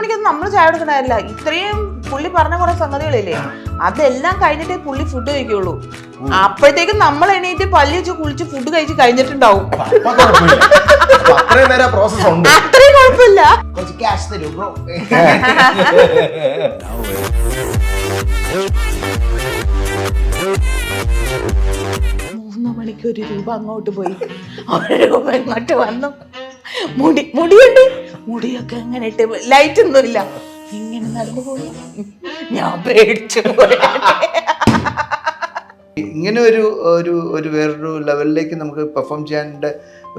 സമയത്ത് നമ്മൾ ചായ കൊടുക്കണല്ല. ഇത്രയും പുള്ളി പറഞ്ഞ കുറെ സംഗതികളില്ലേ, അതെല്ലാം കഴിഞ്ഞിട്ടേ പുള്ളി ഫുഡ് കഴിക്കുള്ളൂ. അപ്പോഴത്തേക്കും നമ്മൾ എണീറ്റ് പല്ല് വെച്ച് കുളിച്ച് ഫുഡ് കഴിച്ച് കഴിഞ്ഞിട്ടുണ്ടാവും. അത്രയും നേരം പ്രോസസ് ഉണ്ട്. അത്രയും കുഴപ്പമില്ല. കുറച്ച് ക്യാഷ് തരൂ ബ്രോ. 3 മണിക്ക് 1 രൂപ അങ്ങോട്ട് പോയി, 1 രൂപ ഇങ്ങോട്ട് വന്നു. മുടിയുണ്ട്, മുടിയൊക്കെ എങ്ങനെ ഇട്ട്, ലൈറ്റ് ഒന്നുമില്ല, ഇങ്ങനെ നടന്നു പോയി. ഞാൻ പേടിച്ചു പോയി. ഇങ്ങനെ ഒരു വേറൊരു ലെവലിലേക്ക് നമുക്ക് പെർഫോം ചെയ്യാനുള്ള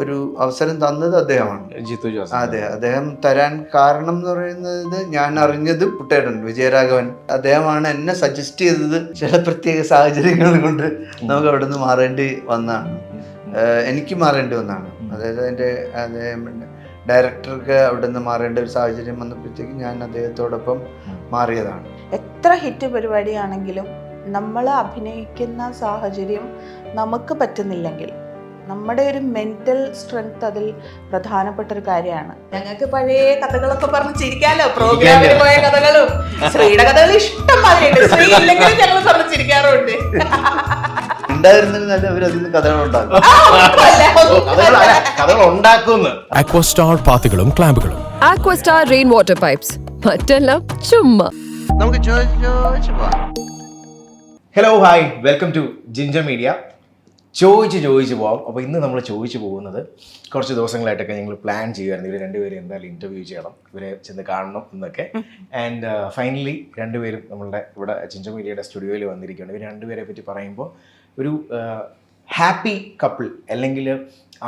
ഒരു അവസരം തന്നത് അദ്ദേഹമാണ്, ജിത്തു ജോസ്. അതെ, അദ്ദേഹം തരാൻ കാരണം എന്ന് പറയുന്നത് ഞാൻ അറിഞ്ഞത് കുട്ടേട്ടൻ വിജയരാഘവൻ അദ്ദേഹമാണ് എന്നെ സജസ്റ്റ് ചെയ്തത്. ചില പ്രത്യേക സാഹചര്യങ്ങൾ കൊണ്ട് നമുക്ക് അവിടെ നിന്ന് മാറേണ്ടി വന്നതാണ്, എനിക്ക് മാറേണ്ടി വന്നതാണ്. അതായത് അദ്ദേഹം ഡയറക്ടർക്ക് അവിടെ നിന്ന് മാറേണ്ട ഒരു സാഹചര്യം വന്നപ്പോഴത്തേക്ക് ഞാൻ അദ്ദേഹത്തോടൊപ്പം മാറിയതാണ്. എത്ര ഹിറ്റ് പരിപാടിയാണെങ്കിലും നമ്മൾ അഭിനയിക്കുന്ന സാഹചര്യം നമുക്ക് പറ്റുന്നില്ലെങ്കിൽ നമ്മുടെ ഒരു മെന്റൽ സ്ട്രെങ്ത് അതിൽ പ്രധാനപ്പെട്ട ഒരു കാര്യമാണ്. ഞങ്ങൾക്ക് പഴയ കഥകളൊക്കെ പറഞ്ഞ് ചിരിക്കാലോ, പ്രോഗ്രാമിന് പോയ കഥകളും ശ്രീയുടെ കഥകൾ ഇഷ്ടം മാതിരിയുണ്ട്. ശ്രീ ഇല്ലെങ്കിലും ഞങ്ങൾ പറഞ്ഞ് ചിരിക്കാറുണ്ട്. ഉണ്ടായിരുന്നെങ്കിൽ അവർ അതിൽ നിന്ന് കഥകളുണ്ടാക്കും. കഥകൾ ഉണ്ടാക്കുന്നു. അക്വസ്റ്റാർ പാത്തികളും ക്ലാമ്പുകളും, അക്വസ്റ്റാർ റെയിൻ വാട്ടർ പൈപ്സ്, മറ്റെല്ലാം ചുമ്മാ. നമുക്ക് ചോദിച്ചു പോവാം. Hello, hi, welcome to Ginger Media. ചോദിച്ചു പോവാം. അപ്പോൾ ഇന്ന് നമ്മൾ ചോദിച്ചു പോകുന്നത്, കുറച്ച് ദിവസങ്ങളായിട്ടൊക്കെ ഞങ്ങൾ പ്ലാൻ ചെയ്യുമായിരുന്നു ഇവർ രണ്ടുപേരും എന്തായാലും ഇൻ്റർവ്യൂ ചെയ്യണം, ഇവരെ ചെന്ന് കാണണം എന്നൊക്കെ. ആൻഡ് ഫൈനലി രണ്ടുപേരും നമ്മളുടെ ഇവിടെ ജിഞ്ചർ മീഡിയയുടെ സ്റ്റുഡിയോയിൽ വന്നിരിക്കുകയാണ്. ഇവർ രണ്ടുപേരെ പറ്റി പറയുമ്പോൾ ഒരു ഹാപ്പി കപ്പിൾ, അല്ലെങ്കിൽ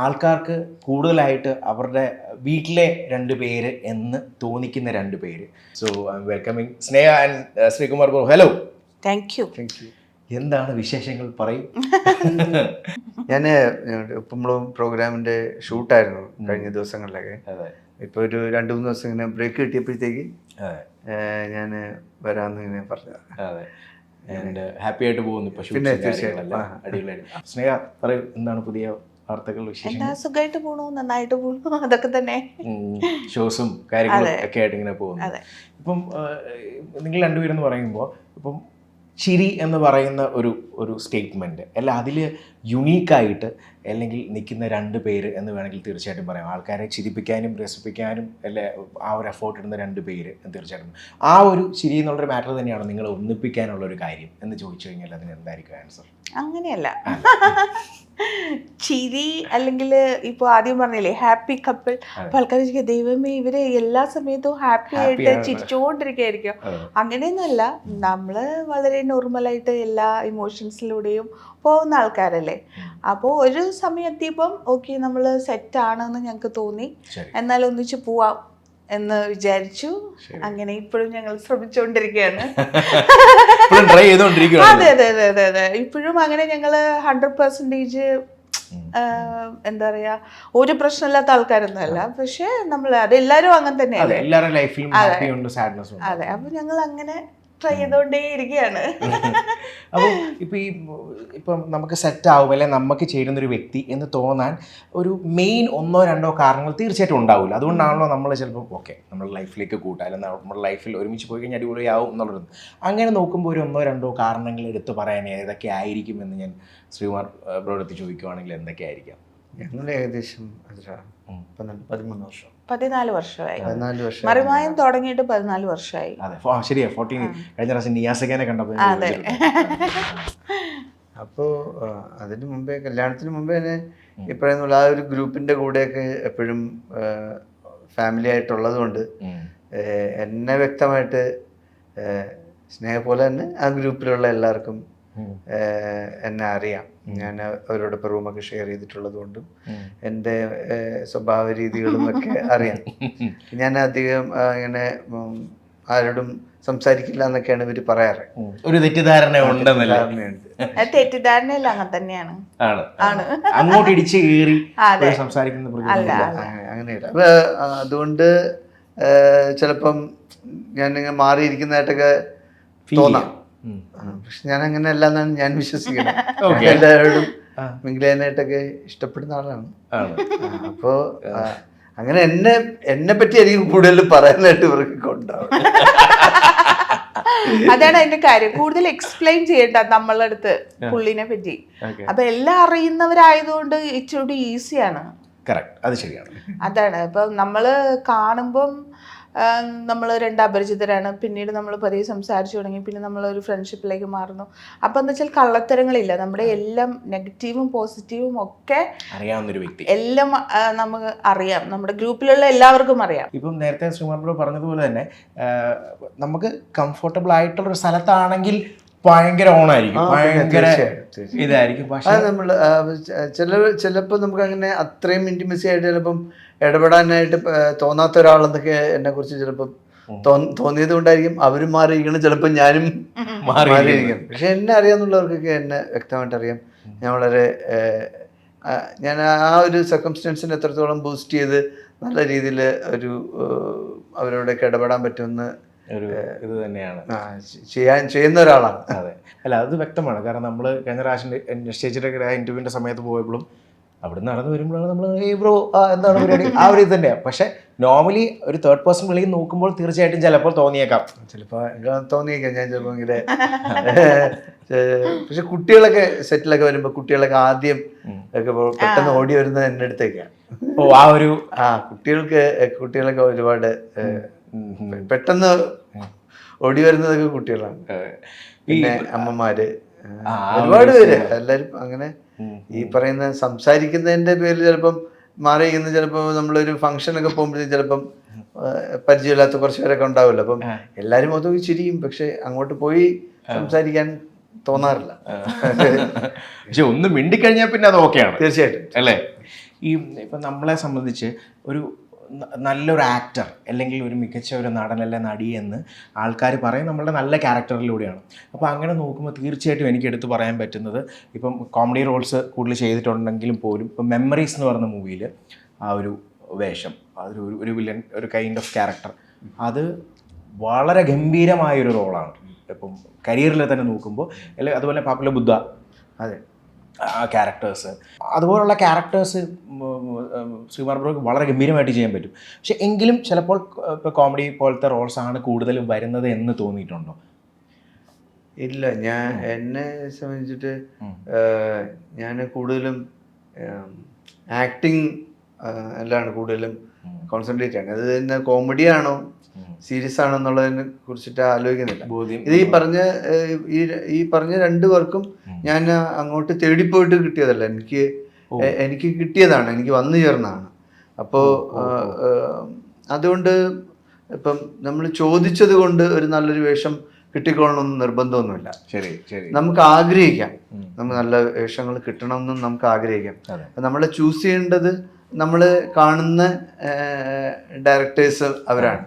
ആൾക്കാർക്ക് കൂടുതലായിട്ട് അവരുടെ വീട്ടിലെ 2 പേര് എന്ന് തോന്നിക്കുന്ന 2 പേര്. So I M welcoming Sneha and Sreekumar bro. Hello. Thank you. എന്താണ് വിശേഷങ്ങൾ, പറയും. ഞാൻ ഉപ്പുമ്പളം പ്രോഗ്രാമിന്റെ ഷൂട്ടായിരുന്നു കഴിഞ്ഞ ദിവസങ്ങളിലൊക്കെ. ഇപ്പൊ ഒരു 2-3 ദിവസം ഇങ്ങനെ ബ്രേക്ക് കിട്ടിയപ്പോഴത്തേക്ക് ഞാൻ വരാമെന്ന് ഇങ്ങനെ പറഞ്ഞതാണ്. അതെ, ഹാപ്പി ആയിട്ട് പോകുന്നു. ഇപ്പൊ പിന്നെ തീർച്ചയായിട്ടും അടിപൊളിയായിട്ട്. സ്നേഹ പറയൂ, എന്താണ് പുതിയ വാർത്തകൾ, വിശേഷം? എന്താ, സുഖമായിട്ട് പോണു, നന്നായിട്ട് പോണു, അതൊക്കെ തന്നെ. ഷോസും കാര്യങ്ങളും ഒക്കെ ആയിട്ട് ഇങ്ങനെ പോകുന്നു. ഇപ്പം നിങ്ങൾ രണ്ടുപേരും എന്ന് പറയുമ്പോൾ ഇപ്പം ചിരി എന്ന് പറയുന്ന ഒരു സ്റ്റേറ്റ്മെൻറ്റ് അല്ല, അതിൽ യുണീക്കായിട്ട് അല്ലെങ്കിൽ നിൽക്കുന്ന 2 പേര് എന്ന് വേണമെങ്കിൽ തീർച്ചയായിട്ടും പറയാം. ആൾക്കാരെ ചിരിപ്പിക്കാനും രസിപ്പിക്കാനും അല്ലെ ആ ഒരു എഫോർട്ട് ഇടുന്ന 2 പേര് എന്ന് തീർച്ചയായിട്ടും. ആ ഒരു ചിരി എന്നുള്ളൊരു മാറ്റർ തന്നെയാണ് നിങ്ങളെ ഒന്നിപ്പിക്കാനുള്ളൊരു കാര്യം എന്ന് ചോദിച്ചു കഴിഞ്ഞാൽ അതിന് എന്തായിരിക്കും ആൻസർ? അങ്ങനെയല്ല, ചിരി അല്ലെങ്കിൽ ഇപ്പോൾ ആദ്യം പറഞ്ഞില്ലേ ഹാപ്പി കപ്പിൾ. അപ്പൊ ആൾക്കാർ ചോദിക്കുക, ദൈവമേ ഇവര് എല്ലാ സമയത്തും ഹാപ്പി ആയിട്ട് ചിരിച്ചുകൊണ്ടിരിക്കുകയായിരിക്കും. അങ്ങനെയൊന്നുമല്ല, നമ്മള് വളരെ നോർമലായിട്ട് എല്ലാ ഇമോഷൻസിലൂടെയും പോകുന്ന ആൾക്കാരല്ലേ. അപ്പോൾ ഒരു സമയം എത്തിയപ്പം ഓക്കെ, നമ്മൾ സെറ്റാണെന്ന് ഞങ്ങൾക്ക് തോന്നി, എന്നാൽ ഒന്നിച്ച് പോവാം എന്ന് വിചാരിച്ചു. അങ്ങനെ ഇപ്പോഴും ഞങ്ങൾ ശ്രമിച്ചുകൊണ്ടിരിക്കുകയാണ്. അതെ അതെ അതെ അതെ അതെ ഇപ്പോഴും അങ്ങനെ ഞങ്ങൾ 100% എന്താ പറയാ, ഒരു പ്രശ്നമില്ലാത്ത ആൾക്കാരൊന്നും അല്ല. പക്ഷെ നമ്മൾ അതെല്ലാരും അങ്ങനെ തന്നെയല്ലേ, അതെ. അപ്പൊ ഞങ്ങൾ അങ്ങനെ ട്രൈ ചെയ്തോണ്ടേ ഇരിക്കുകയാണ്. അപ്പോൾ ഇപ്പം നമുക്ക് സെറ്റ് ആവും അല്ലെ നമുക്ക് ചേരുന്നൊരു വ്യക്തി എന്ന് തോന്നാൻ ഒരു മെയിൻ 1-2 കാരണങ്ങൾ തീർച്ചയായിട്ടും ഉണ്ടാവില്ല. അതുകൊണ്ടാണല്ലോ നമ്മൾ ചിലപ്പോൾ ഓക്കെ നമ്മുടെ ലൈഫിലേക്ക് കൂട്ടാം, അല്ലെങ്കിൽ നമ്മുടെ ലൈഫിൽ ഒരുമിച്ച് പോയി കഴിഞ്ഞാൽ അടിപൊളിയാവും എന്നുള്ളത്. അങ്ങനെ നോക്കുമ്പോൾ ഒരു 1-2 കാരണങ്ങൾ എടുത്ത് പറയാൻ ഏതൊക്കെ ആയിരിക്കും എന്ന് ഞാൻ ശ്രീകുമാർ ബ്രോ അടുത്ത് ചോദിക്കുവാണെങ്കിൽ എന്തൊക്കെ ആയിരിക്കാം? ഞങ്ങൾ ഏകദേശം 13 വർഷം 14 വർഷമായി. മറിമായം തുടങ്ങിയിട്ട് 14 വർഷമായി. അതെ, ശരിയാ. 14 കഴിഞ്ഞ പ്രാവശ്യം നിയാസഖാനെ കണ്ടപ്പോൾ. അതെ. അപ്പോൾ അതിന് മുമ്പേ, കല്യാണത്തിന് മുമ്പേ തന്നെ ഈ പറയുന്ന ആ ഒരു ഗ്രൂപ്പിന്റെ കൂടെയൊക്കെ എപ്പോഴും ഫാമിലി ആയിട്ടുള്ളത് കൊണ്ട് എന്നെ വ്യക്തമായിട്ട് സ്നേഹ പോലെ തന്നെ ആ ഗ്രൂപ്പിലുള്ള എല്ലാവർക്കും എന്നെ അറിയാം. ഞാൻ അവരോടൊപ്പം റൂമൊക്കെ ഷെയർ ചെയ്തിട്ടുള്ളത് കൊണ്ടും എൻ്റെ സ്വഭാവ രീതികളും ഒക്കെ അറിയാം. ഞാൻ അധികം ഇങ്ങനെ ആരോടും സംസാരിക്കില്ല എന്നൊക്കെയാണ് ഇവര് പറയാറ്. ഒരു തെറ്റിദ്ധാരണ തെറ്റിദ്ധാരണയല്ല, അങ്ങനെ തന്നെയാണ്. അങ്ങോട്ട് ഇടിച്ച് കയറി സംസാരിക്കുന്ന അങ്ങനെയല്ല. അപ്പൊ അതുകൊണ്ട് ചിലപ്പം ഞാൻ ഇങ്ങനെ മാറിയിരിക്കുന്നതായിട്ടൊക്കെ തോന്നാം. പക്ഷെ ഞാൻ അങ്ങനെ അല്ല എന്നാണ് ഞാൻ വിശ്വസിക്കുന്നത്. എല്ലാവരോടും മിങ്കിലാനായിട്ടൊക്കെ ഇഷ്ടപ്പെടുന്ന ആളാണ്. അപ്പോൾ അങ്ങനെ എന്നെ പറ്റി എനിക്ക് കൂടുതൽ പറയാനായിട്ട് ഇവർക്ക് ഉണ്ടാവും. അതാണ് അതിന്റെ കാര്യം. കൂടുതൽ എക്സ്പ്ലെയിൻ ചെയ്യണ്ട നമ്മളുടെ അടുത്ത് പുള്ളിനെ പറ്റി. അപ്പൊ എല്ലാം അറിയുന്നവരായതുകൊണ്ട് ഇച്ചിരി ഈസിയാണ്. കറക്റ്റ്, അത് ശരിയാണ്. അതാണ് ഇപ്പൊ നമ്മള് കാണുമ്പം നമ്മൾ രണ്ട് അപരിചിതരാണ്, പിന്നീട് നമ്മൾ പതിയെ സംസാരിച്ചു തുടങ്ങി, പിന്നെ നമ്മളൊരു ഫ്രണ്ട്ഷിപ്പിലേക്ക് മാറുന്നു. അപ്പം എന്താ വെച്ചാൽ കള്ളത്തരങ്ങളില്ല, നമ്മുടെ എല്ലാം നെഗറ്റീവും പോസിറ്റീവും ഒക്കെ അറിയാവുന്നൊരു വ്യക്തി, എല്ലാം നമുക്ക് അറിയാം, നമ്മുടെ ഗ്രൂപ്പിലുള്ള എല്ലാവർക്കും അറിയാം. ഇപ്പം നേരത്തെ ശ്രീമാൻ ബ്രോ പറഞ്ഞതുപോലെ തന്നെ നമുക്ക് കംഫർട്ടബിൾ ആയിട്ടുള്ളൊരു സ്ഥലത്താണെങ്കിൽ ഭയങ്കര ഓണായിരിക്കും, ഭയങ്കര ഇതായിരിക്കും. പക്ഷെ നമ്മൾ ചിലപ്പോൾ നമുക്ക് അങ്ങനെ അത്രയും ഇൻറ്റിമസി ആയിട്ട് ചിലപ്പം ഇടപെടാനായിട്ട് തോന്നാത്ത ഒരാളെന്നൊക്കെ എന്നെ കുറിച്ച് ചിലപ്പം തോന്നിയത് കൊണ്ടായിരിക്കും അവരും മാറിയിരിക്കണം, ചിലപ്പോൾ ഞാനും മാറിയിരിക്കും. പക്ഷെ എന്നെ അറിയാവുന്നവർക്കൊക്കെ എന്നെ വ്യക്തമായിട്ട് അറിയാം. ഞാൻ വളരെ ഞാൻ ആ ഒരു സർക്കംസ്റ്റൻസിനെ എത്രത്തോളം ബൂസ്റ്റ് ചെയ്ത് നല്ല രീതിയിൽ ഒരു അവരോടൊക്കെ ഇടപെടാൻ പറ്റുമെന്ന് ഒരു ഇത് തന്നെയാണ് ചെയ്യുന്ന ഒരാളാണ്. അതെ, അല്ല അത് വ്യക്തമാണ്. കാരണം നമ്മൾ കഴിഞ്ഞ പ്രാവശ്യം നിശ്ചയിച്ചിട്ടൊക്കെ ഇൻ്റർവ്യൂവിൻ്റെ സമയത്ത് പോയപ്പോഴും അവിടെ നടന്നു വരുമ്പോഴാണ് നമ്മൾ ബ്രോ എന്താണ് പരിപാടി ആ ഒരു ഇത് തന്നെയാണ്. പക്ഷെ നോർമലി ഒരു തേർഡ് പേഴ്സൺ വിളിയിൽ നോക്കുമ്പോൾ തീർച്ചയായിട്ടും ചിലപ്പോൾ തോന്നിയേക്കാം ഞാൻ ചിലപ്പോൾ ഇങ്ങനെ പക്ഷെ കുട്ടികളൊക്കെ സെറ്റിലൊക്കെ വരുമ്പോൾ കുട്ടികളൊക്കെ ആദ്യം ഒക്കെ പെട്ടെന്ന് ഓടി വരുന്നത് എൻ്റെ അടുത്തേക്കാണ്. ആ ഒരു കുട്ടികളൊക്കെ ഒരുപാട് പെട്ടെന്ന് ഓടി വരുന്നതൊക്കെ കുട്ടികളാണ്. പിന്നെ അമ്മമാര് ഒരുപാട് പേര് എല്ലാവരും അങ്ങനെ ഈ പറയുന്ന സംസാരിക്കുന്നതിന്റെ പേരിൽ ചിലപ്പം മാറിയിരിക്കുന്ന, ചിലപ്പോൾ നമ്മളൊരു ഫംഗ്ഷനൊക്കെ പോകുമ്പോഴത്തേക്കും ചിലപ്പം പരിചയമില്ലാത്ത കുറച്ച് പേരൊക്കെ ഉണ്ടാവില്ല. അപ്പം എല്ലാവരും ഒതുങ്ങി ചിരിയും, പക്ഷെ അങ്ങോട്ട് പോയി സംസാരിക്കാൻ തോന്നാറില്ല. പക്ഷെ ഒന്ന് മിണ്ടിക്കഴിഞ്ഞാൽ പിന്നെ അത് ഓക്കെയാണ് തീർച്ചയായിട്ടും അല്ലേ. ഈ ഇപ്പം നമ്മളെ സംബന്ധിച്ച് ഒരു നല്ലൊരു ആക്ടർ അല്ലെങ്കിൽ ഒരു മികച്ച ഒരു നടൻ അല്ലെ നടി എന്ന് ആൾക്കാർ പറയും നമ്മളുടെ നല്ല ക്യാരക്ടറിലൂടെയാണ്. അപ്പോൾ അങ്ങനെ നോക്കുമ്പോൾ തീർച്ചയായിട്ടും എനിക്ക് എടുത്ത് പറയാൻ പറ്റുന്നത്, ഇപ്പം കോമഡി റോൾസ് കൂടുതൽ ചെയ്തിട്ടുണ്ടെങ്കിലും പോലും ഇപ്പം മെമ്മറീസ് എന്ന് പറയുന്ന മൂവിയിൽ ആ ഒരു വേഷം, ഒരു വില്ലൻ, ഒരു കൈൻഡ് ഓഫ് ക്യാരക്ടർ, അത് വളരെ ഗംഭീരമായൊരു റോളാണ്. ഇപ്പം കരിയറിൽ തന്നെ നോക്കുമ്പോൾ അല്ലെങ്കിൽ അതുപോലെ പാപ്പുലർ ബുദ്ധ, അതെ, ആ ക്യാരക്ടേഴ്സ്, അതുപോലുള്ള ക്യാരക്ടേഴ്സ് ശ്രീമാൻ ബ്രോക്ക് വളരെ ഗംഭീരമായിട്ട് ചെയ്യാൻ പറ്റും. പക്ഷെ എങ്കിലും ചിലപ്പോൾ ഇപ്പോൾ കോമഡി പോലത്തെ റോൾസ് ആണ് കൂടുതലും വരുന്നത് എന്ന് തോന്നിയിട്ടുണ്ടോ? ഇല്ല, എന്നെ സംബന്ധിച്ചിട്ട് ഞാൻ കൂടുതലും ആക്ടിങ് എല്ലാം കൂടുതലും കോൺസെൻട്രേറ്റ് ആണ്. അത് തന്നെ കോമഡിയാണോ സീരിയസ് ആണോ എന്നുള്ളതിനെ കുറിച്ചിട്ട് ആലോചിക്കുന്നില്ല. ഇത് ഈ പറഞ്ഞ രണ്ടു പേർക്കും ഞാൻ അങ്ങോട്ട് തേടിപ്പോയിട്ട് കിട്ടിയതല്ല, എനിക്ക് കിട്ടിയതാണ്, എനിക്ക് വന്നു ചേർന്നതാണ്. അപ്പോൾ അതുകൊണ്ട് ഇപ്പം നമ്മൾ ചോദിച്ചത് കൊണ്ട് ഒരു നല്ലൊരു വേഷം കിട്ടിക്കൊള്ളണമെന്ന് നിർബന്ധമൊന്നുമില്ല. ശരി ശരി, നമുക്ക് ആഗ്രഹിക്കാം, നമുക്ക് നല്ല വേഷങ്ങൾ കിട്ടണമെന്നും നമുക്ക് ആഗ്രഹിക്കാം. നമ്മളെ ചൂസ് ചെയ്യേണ്ടത് നമ്മൾ കാണുന്ന ഡയറക്ടേഴ്സ് അവരാണ്.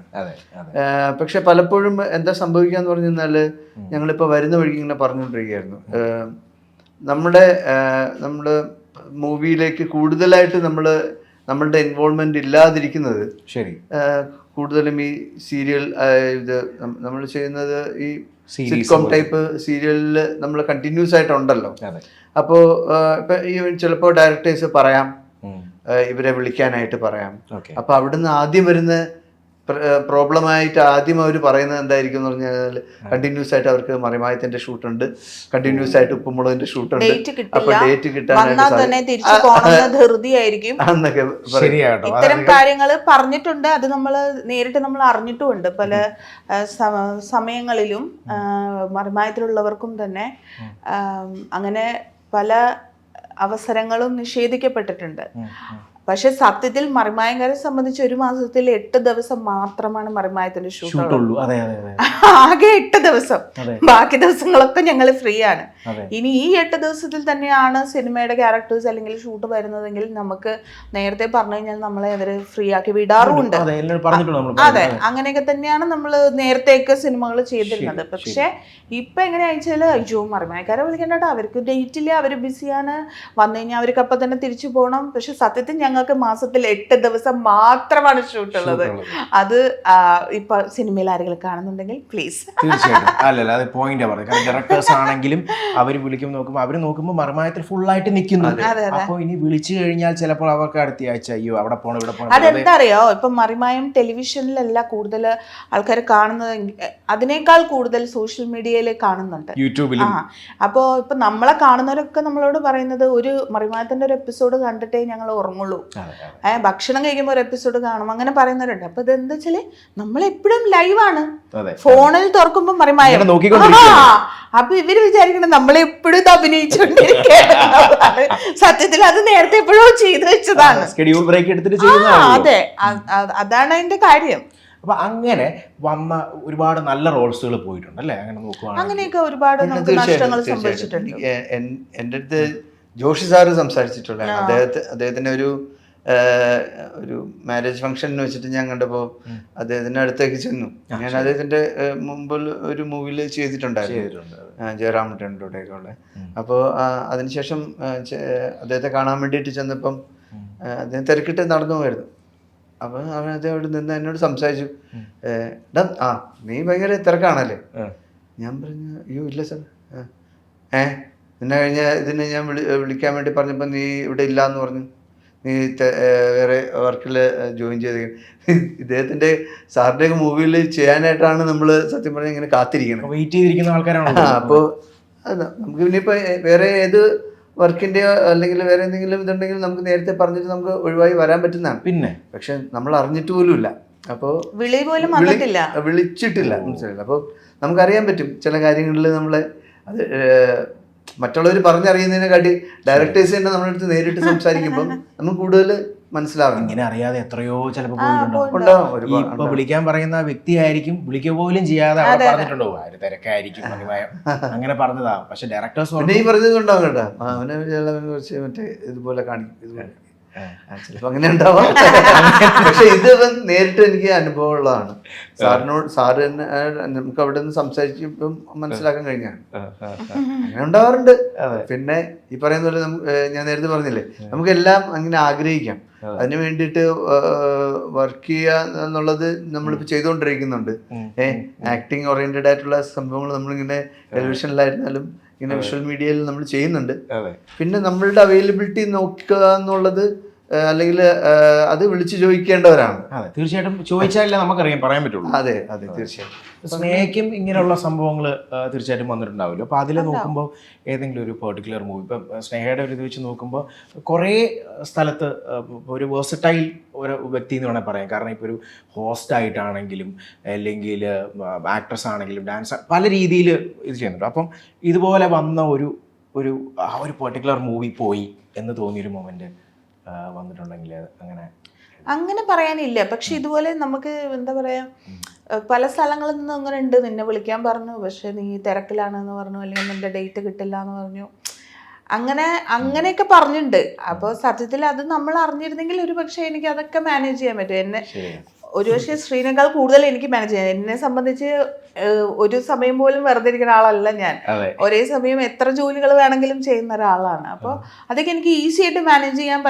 പക്ഷെ പലപ്പോഴും എന്താ സംഭവിക്കാന്ന് പറഞ്ഞു കഴിഞ്ഞാൽ, ഞങ്ങളിപ്പോൾ വരുന്ന വഴിക്ക് ഇങ്ങനെ പറഞ്ഞുകൊണ്ടിരിക്കുകയായിരുന്നു, നമ്മുടെ മൂവിയിലേക്ക് കൂടുതലായിട്ട് നമ്മളുടെ ഇൻവോൾവ്മെന്റ് ഇല്ലാതിരിക്കുന്നത് ശരി കൂടുതലും ഈ സീരിയൽ ഇത് നമ്മൾ ചെയ്യുന്നത് ഈ സിറ്റ്കോം ടൈപ്പ് സീരിയലിൽ നമ്മൾ കണ്ടിന്യൂസ് ആയിട്ടുണ്ടല്ലോ. അപ്പോൾ ഇപ്പം ഈ ചിലപ്പോൾ ഡയറക്ടേഴ്സ് പറയാം, ഇവരെ വിളിക്കാനായിട്ട് പറയാം. അപ്പൊ അവിടുന്ന് ആദ്യം വരുന്ന പ്രോബ്ലമായിട്ട് ആദ്യം അവർ പറയുന്നത് എന്തായിരിക്കും എന്ന് പറഞ്ഞാൽ, കണ്ടിന്യൂസ് ആയിട്ട് അവർക്ക് മറിമായത്തിന്റെ ഷൂട്ടുണ്ട്, കണ്ടിന്യൂസ് ആയിട്ട് ഉപ്പുമുളകിന്റെ ഷൂട്ടുണ്ട്, അപ്പൊ ഡേറ്റ് കിട്ടാനായിട്ട് ഇത്തരം കാര്യങ്ങൾ പറഞ്ഞിട്ടുണ്ട്. അത് നേരിട്ട് നമ്മൾ അറിഞ്ഞിട്ടുമുണ്ട്. പല സമയങ്ങളിലും മറിമായത്തിലുള്ളവർക്കും തന്നെ അങ്ങനെ പല അവസരങ്ങളും നിഷേധിക്കപ്പെട്ടിട്ടുണ്ട്. പക്ഷെ സത്യത്തിൽ മറിമായക്കാരെ സംബന്ധിച്ച് 1 മാസത്തിൽ 8 ദിവസം മാത്രമാണ് മറിമായത്തിന്റെ ഷൂട്ടുള്ളൂ. ആകെ 8 ദിവസം, ബാക്കി ദിവസങ്ങളൊക്കെ ഞങ്ങൾ ഫ്രീ ആണ്. ഇനി ഈ 8 ദിവസത്തിൽ തന്നെയാണ് സിനിമയുടെ ക്യാരക്ടേഴ്സ് അല്ലെങ്കിൽ ഷൂട്ട് വരുന്നതെങ്കിൽ നമുക്ക് നേരത്തെ പറഞ്ഞു കഴിഞ്ഞാൽ നമ്മളെ അവര് ഫ്രീ ആക്കി വിടാറുമുണ്ട്. അതെ, അങ്ങനെയൊക്കെ തന്നെയാണ് നമ്മൾ നേരത്തെയൊക്കെ സിനിമകൾ ചെയ്തിരുന്നത്. പക്ഷെ ഇപ്പൊ എങ്ങനെയാ വെച്ചാല്, അയ്യോ മറിമായക്കാരെ വിളിക്കണ്ടോ, അവർക്ക് ഡേറ്റ് ഇല്ല, അവര് ബിസിയാണ്, വന്നു കഴിഞ്ഞാൽ അവർക്ക് അപ്പം തന്നെ തിരിച്ചു പോകണം. പക്ഷെ സത്യത്തിൽ ഞങ്ങൾ ഞങ്ങൾക്ക് മാസത്തിൽ 8 ദിവസം മാത്രമാണ് ഷൂട്ട് ഉള്ളത്. അത് ഇപ്പൊ സിനിമയിൽ ആരെങ്കിലും കാണുന്നുണ്ടെങ്കിൽ പ്ലീസ്. തീർച്ചയായിട്ടും അല്ലല്ല, അത് പോയിന്റാ പറഞ്ഞത്. കാരണം ഡയറക്ടേഴ്സ് ആണെങ്കിലും അവർ നോക്കുമ്പോൾ മറിമായത്തിൽ ഫുള്ളായിട്ട് നിൽക്കുന്നു. അപ്പോൾ ഇനി വിളിച്ചു കഴിഞ്ഞാൽ ചിലപ്പോൾ അവർക്ക് അടുത്ത ആഴ്ച അയ്യോ അവിടെ പോകണം ഇവിടെ പോകണം. അതെന്താ അറിയോ, ഇപ്പൊ മറിമായം ടെലിവിഷനിലല്ല കൂടുതൽ ആൾക്കാർ കാണുന്നത്, അതിനേക്കാൾ കൂടുതൽ സോഷ്യൽ മീഡിയയിൽ കാണുന്നുണ്ട്, യൂട്യൂബിലും. അപ്പോ ഇപ്പൊ നമ്മളെ കാണുന്നവരൊക്കെ നമ്മളോട് പറയുന്നത് ഒരു മറിമായത്തിന്റെ ഒരു എപ്പിസോഡ് കണ്ടിട്ടേ ഞങ്ങൾ ഉറങ്ങുള്ളൂ, ഭക്ഷണം കഴിക്കുമ്പോൾ ഒരു എപ്പിസോഡ് കാണും, അങ്ങനെ പറയുന്നവരുണ്ട്. അപ്പൊ ഇതെന്താ വെച്ചാല് നമ്മളെപ്പോഴും ലൈവാണ്, ഫോണിൽ തുറക്കുമ്പോ മറിമായം. അപ്പൊ ഇവര് വിചാരിക്കണം നമ്മളെപ്പോഴും ഇത് അഭിനയിച്ചുകൊണ്ടിരിക്കുകയാണ്. സത്യത്തിൽ അത് നേരത്തെ എപ്പോഴും ചെയ്തു വെച്ചതാണ്, ഷെഡ്യൂൾ ബ്രേക്ക് എടുത്തിട്ട്. അതെ, അതാണ് അതിന്റെ കാര്യം. അപ്പൊ അങ്ങനെ വന്ന ഒരുപാട് നല്ല റോൾസുകൾ പോയിട്ടുണ്ട് അല്ലേ? അങ്ങനെ നോക്കുവാണെങ്കിൽ അങ്ങനെയൊക്കെ ഒരുപാട് നമുക്ക് നഷ്ടങ്ങൾ സംഭവിച്ചിട്ടുണ്ട്. എൻ്റെ അടുത്ത് ജോഷി സാറ് സംസാരിച്ചിട്ടുള്ള അദ്ദേഹത്തിന്റെ ഒരു മാരേജ് ഫംഗ്ഷനിൽ വെച്ചിട്ട് ഞാൻ കണ്ടപ്പോൾ അദ്ദേഹത്തിന്റെ അടുത്തേക്ക് ചെന്നു. ഞാൻ അദ്ദേഹത്തിന്റെ മുമ്പിൽ ഒരു മൂവിയിൽ ചെയ്തിട്ടുണ്ടായിരുന്നു, ജയറാമേട്ടൻ്റെ കൂടെയൊക്കെ ഉള്ള. അപ്പോൾ അതിനുശേഷം അദ്ദേഹത്തെ കാണാൻ വേണ്ടിയിട്ട് ചെന്നപ്പം അദ്ദേഹം തിരക്കിട്ട് നടന്നു പോയിരുന്നു. അപ്പം അദ്ദേഹം അവിടെ നിന്ന് എന്നോട് സംസാരിച്ചു, നീ ഭയങ്കര തിരക്കാണല്ലേ? ഞാൻ പറഞ്ഞു അയ്യോ ഇല്ല സാർ. നിന്നെ കഴിഞ്ഞ ഇതിനെ ഞാൻ വിളിക്കാൻ വേണ്ടി പറഞ്ഞപ്പോൾ നീ ഇവിടെ ഇല്ല എന്ന് പറഞ്ഞു, നീ വേറെ വർക്കിൽ ജോയിൻ ചെയ്ത്. ഇദ്ദേഹത്തിന്റെ സാറിൻ്റെ മൂവിയിൽ ചെയ്യാനായിട്ടാണ് നമ്മൾ സത്യം പറഞ്ഞാൽ ഇങ്ങനെ കാത്തിരിക്കുന്നത്, വെയിറ്റ് ചെയ്തിരിക്കുന്ന ആൾക്കാരാണ്. അപ്പോൾ നമുക്ക് ഇനിയിപ്പോൾ വേറെ ഏത് വർക്കിൻ്റെയോ അല്ലെങ്കിൽ വേറെ എന്തെങ്കിലും ഇതുണ്ടെങ്കിൽ നമുക്ക് നേരത്തെ പറഞ്ഞിട്ട് നമുക്ക് ഒഴിവായി വരാൻ പറ്റുന്നതാണ്. പിന്നെ പക്ഷെ നമ്മൾ അറിഞ്ഞിട്ട് പോലുമില്ല, അപ്പോൾ വിളിച്ചിട്ടില്ല, മനസ്സിലായില്ല. അപ്പോൾ നമുക്കറിയാൻ പറ്റും ചില കാര്യങ്ങളിൽ നമ്മളെ അത് മറ്റുള്ളവർ പറഞ്ഞറിയുന്നതിനെക്കാട്ടി ഡയറക്ടേഴ്സ് തന്നെ നമ്മുടെ അടുത്ത് നേരിട്ട് സംസാരിക്കുമ്പോൾ നമുക്ക് കൂടുതൽ മനസ്സിലാവും. ഇങ്ങനെ അറിയാതെ എത്രയോ ചിലപ്പോൾ ഇപ്പൊ വിളിക്കാൻ പറയുന്ന വ്യക്തിയായിരിക്കും വിളിക്കുക പോലും ചെയ്യാതെ അവിടെ പറഞ്ഞിട്ടുണ്ടോ ആര് തിരക്കായിരിക്കും അങ്ങനെ പറഞ്ഞതാവും. പക്ഷെ ഡയറക്ടേഴ്സ് പിന്നെ ഈ പറഞ്ഞത് കൊണ്ടാവും കേട്ടോ, അവനെ കുറച്ച് മറ്റേ ഇതുപോലെ കാണിക്കും, ഇതുപോലെ ചിലപ്പോൾ അങ്ങനെ ഉണ്ടാവാം. പക്ഷെ ഇത് നേരിട്ട് എനിക്ക് അനുഭവം ഉള്ളതാണ്. സാറ് തന്നെ നമുക്ക് അവിടെ നിന്ന് സംസാരിച്ചപ്പം മനസ്സിലാക്കാൻ കഴിഞ്ഞാണ് അങ്ങനെ ഉണ്ടാവാറുണ്ട്. പിന്നെ ഈ പറയുന്ന പോലെ ഞാൻ നേരത്തെ പറഞ്ഞില്ലേ, നമുക്കെല്ലാം അങ്ങനെ ആഗ്രഹിക്കാം, അതിന് വേണ്ടിയിട്ട് വർക്ക് ചെയ്യുക എന്നുള്ളത് നമ്മളിപ്പോൾ ചെയ്തുകൊണ്ടിരിക്കുന്നുണ്ട്. ആക്ടിങ് ഓറിയന്റഡ് ആയിട്ടുള്ള സംഭവങ്ങൾ നമ്മളിങ്ങനെ ടെലിവിഷനിലായിരുന്നാലും ഇങ്ങനെ വിഷ്വൽ മീഡിയയിൽ നമ്മൾ ചെയ്യുന്നുണ്ട്. പിന്നെ നമ്മളുടെ അവൈലബിലിറ്റി നോക്കുക എന്നുള്ളത് അല്ലെങ്കിൽ അത് വിളിച്ചു ചോദിക്കേണ്ടവരാണ്. തീർച്ചയായിട്ടും ചോദിച്ചാലേ നമുക്കറിയാം പറയാൻ പറ്റുള്ളൂ. അതെ അതെ തീർച്ചയായിട്ടും. സ്നേഹയ്ക്കും ഇങ്ങനെയുള്ള സംഭവങ്ങൾ തീർച്ചയായിട്ടും വന്നിട്ടുണ്ടാവില്ല. അപ്പോൾ അതിൽ നോക്കുമ്പോൾ ഏതെങ്കിലും ഒരു പെർട്ടിക്കുലർ മൂവി, ഇപ്പം സ്നേഹയുടെ ഒരു ഇത് വെച്ച് നോക്കുമ്പോൾ കുറേ സ്ഥലത്ത് ഒരു വേഴ്സറ്റൈൽ ഒരു വ്യക്തി എന്ന് വേണമെങ്കിൽ പറയാം. കാരണം ഇപ്പോൾ ഒരു ഹോസ്റ്റ് ആയിട്ടാണെങ്കിലും അല്ലെങ്കിൽ ആക്ട്രസ് ആണെങ്കിലും ഡാൻസ് പല രീതിയിൽ ഇത് ചെയ്യുന്നുണ്ട്. അപ്പം ഇതുപോലെ വന്ന ഒരു പെർട്ടിക്കുലർ മൂവി പോയി എന്ന് തോന്നിയൊരു മൊമെന്റ് വന്നിട്ടുണ്ടെങ്കിൽ അങ്ങനെ പറയാനില്ല. പക്ഷെ ഇതുപോലെ നമുക്ക് എന്താ പറയാ, പല സ്ഥലങ്ങളിൽ നിന്നും അങ്ങനെ ഉണ്ട്, നിന്നെ വിളിക്കാൻ പറഞ്ഞു പക്ഷെ നീ തിരക്കിലാണെന്ന് പറഞ്ഞു, അല്ലെങ്കിൽ നിന്റെ ഡേറ്റ് കിട്ടില്ല എന്ന് പറഞ്ഞു, അങ്ങനെയൊക്കെ പറഞ്ഞിട്ടുണ്ട്. അപ്പോൾ സത്യത്തിൽ അത് നമ്മൾ അറിഞ്ഞിരുന്നെങ്കിൽ ഒരു പക്ഷേ എനിക്ക് അതൊക്കെ മാനേജ് ചെയ്യാൻ പറ്റും. എന്നെ ഒരു പക്ഷേ ശ്രീനേക്കാൾ കൂടുതൽ എനിക്ക് മാനേജ് ചെയ്യാം. എന്നെ സംബന്ധിച്ച് ഒരു സമയം പോലും വെറുതെ ഇരിക്കുന്ന ആളല്ല ഞാൻ. ഒരേ സമയം എത്ര ജോലികൾ വേണമെങ്കിലും ചെയ്യുന്ന ഒരാളാണ്. അപ്പോൾ അതൊക്കെ എനിക്ക് ഈസി ആയിട്ട് മാനേജ് ചെയ്യാൻ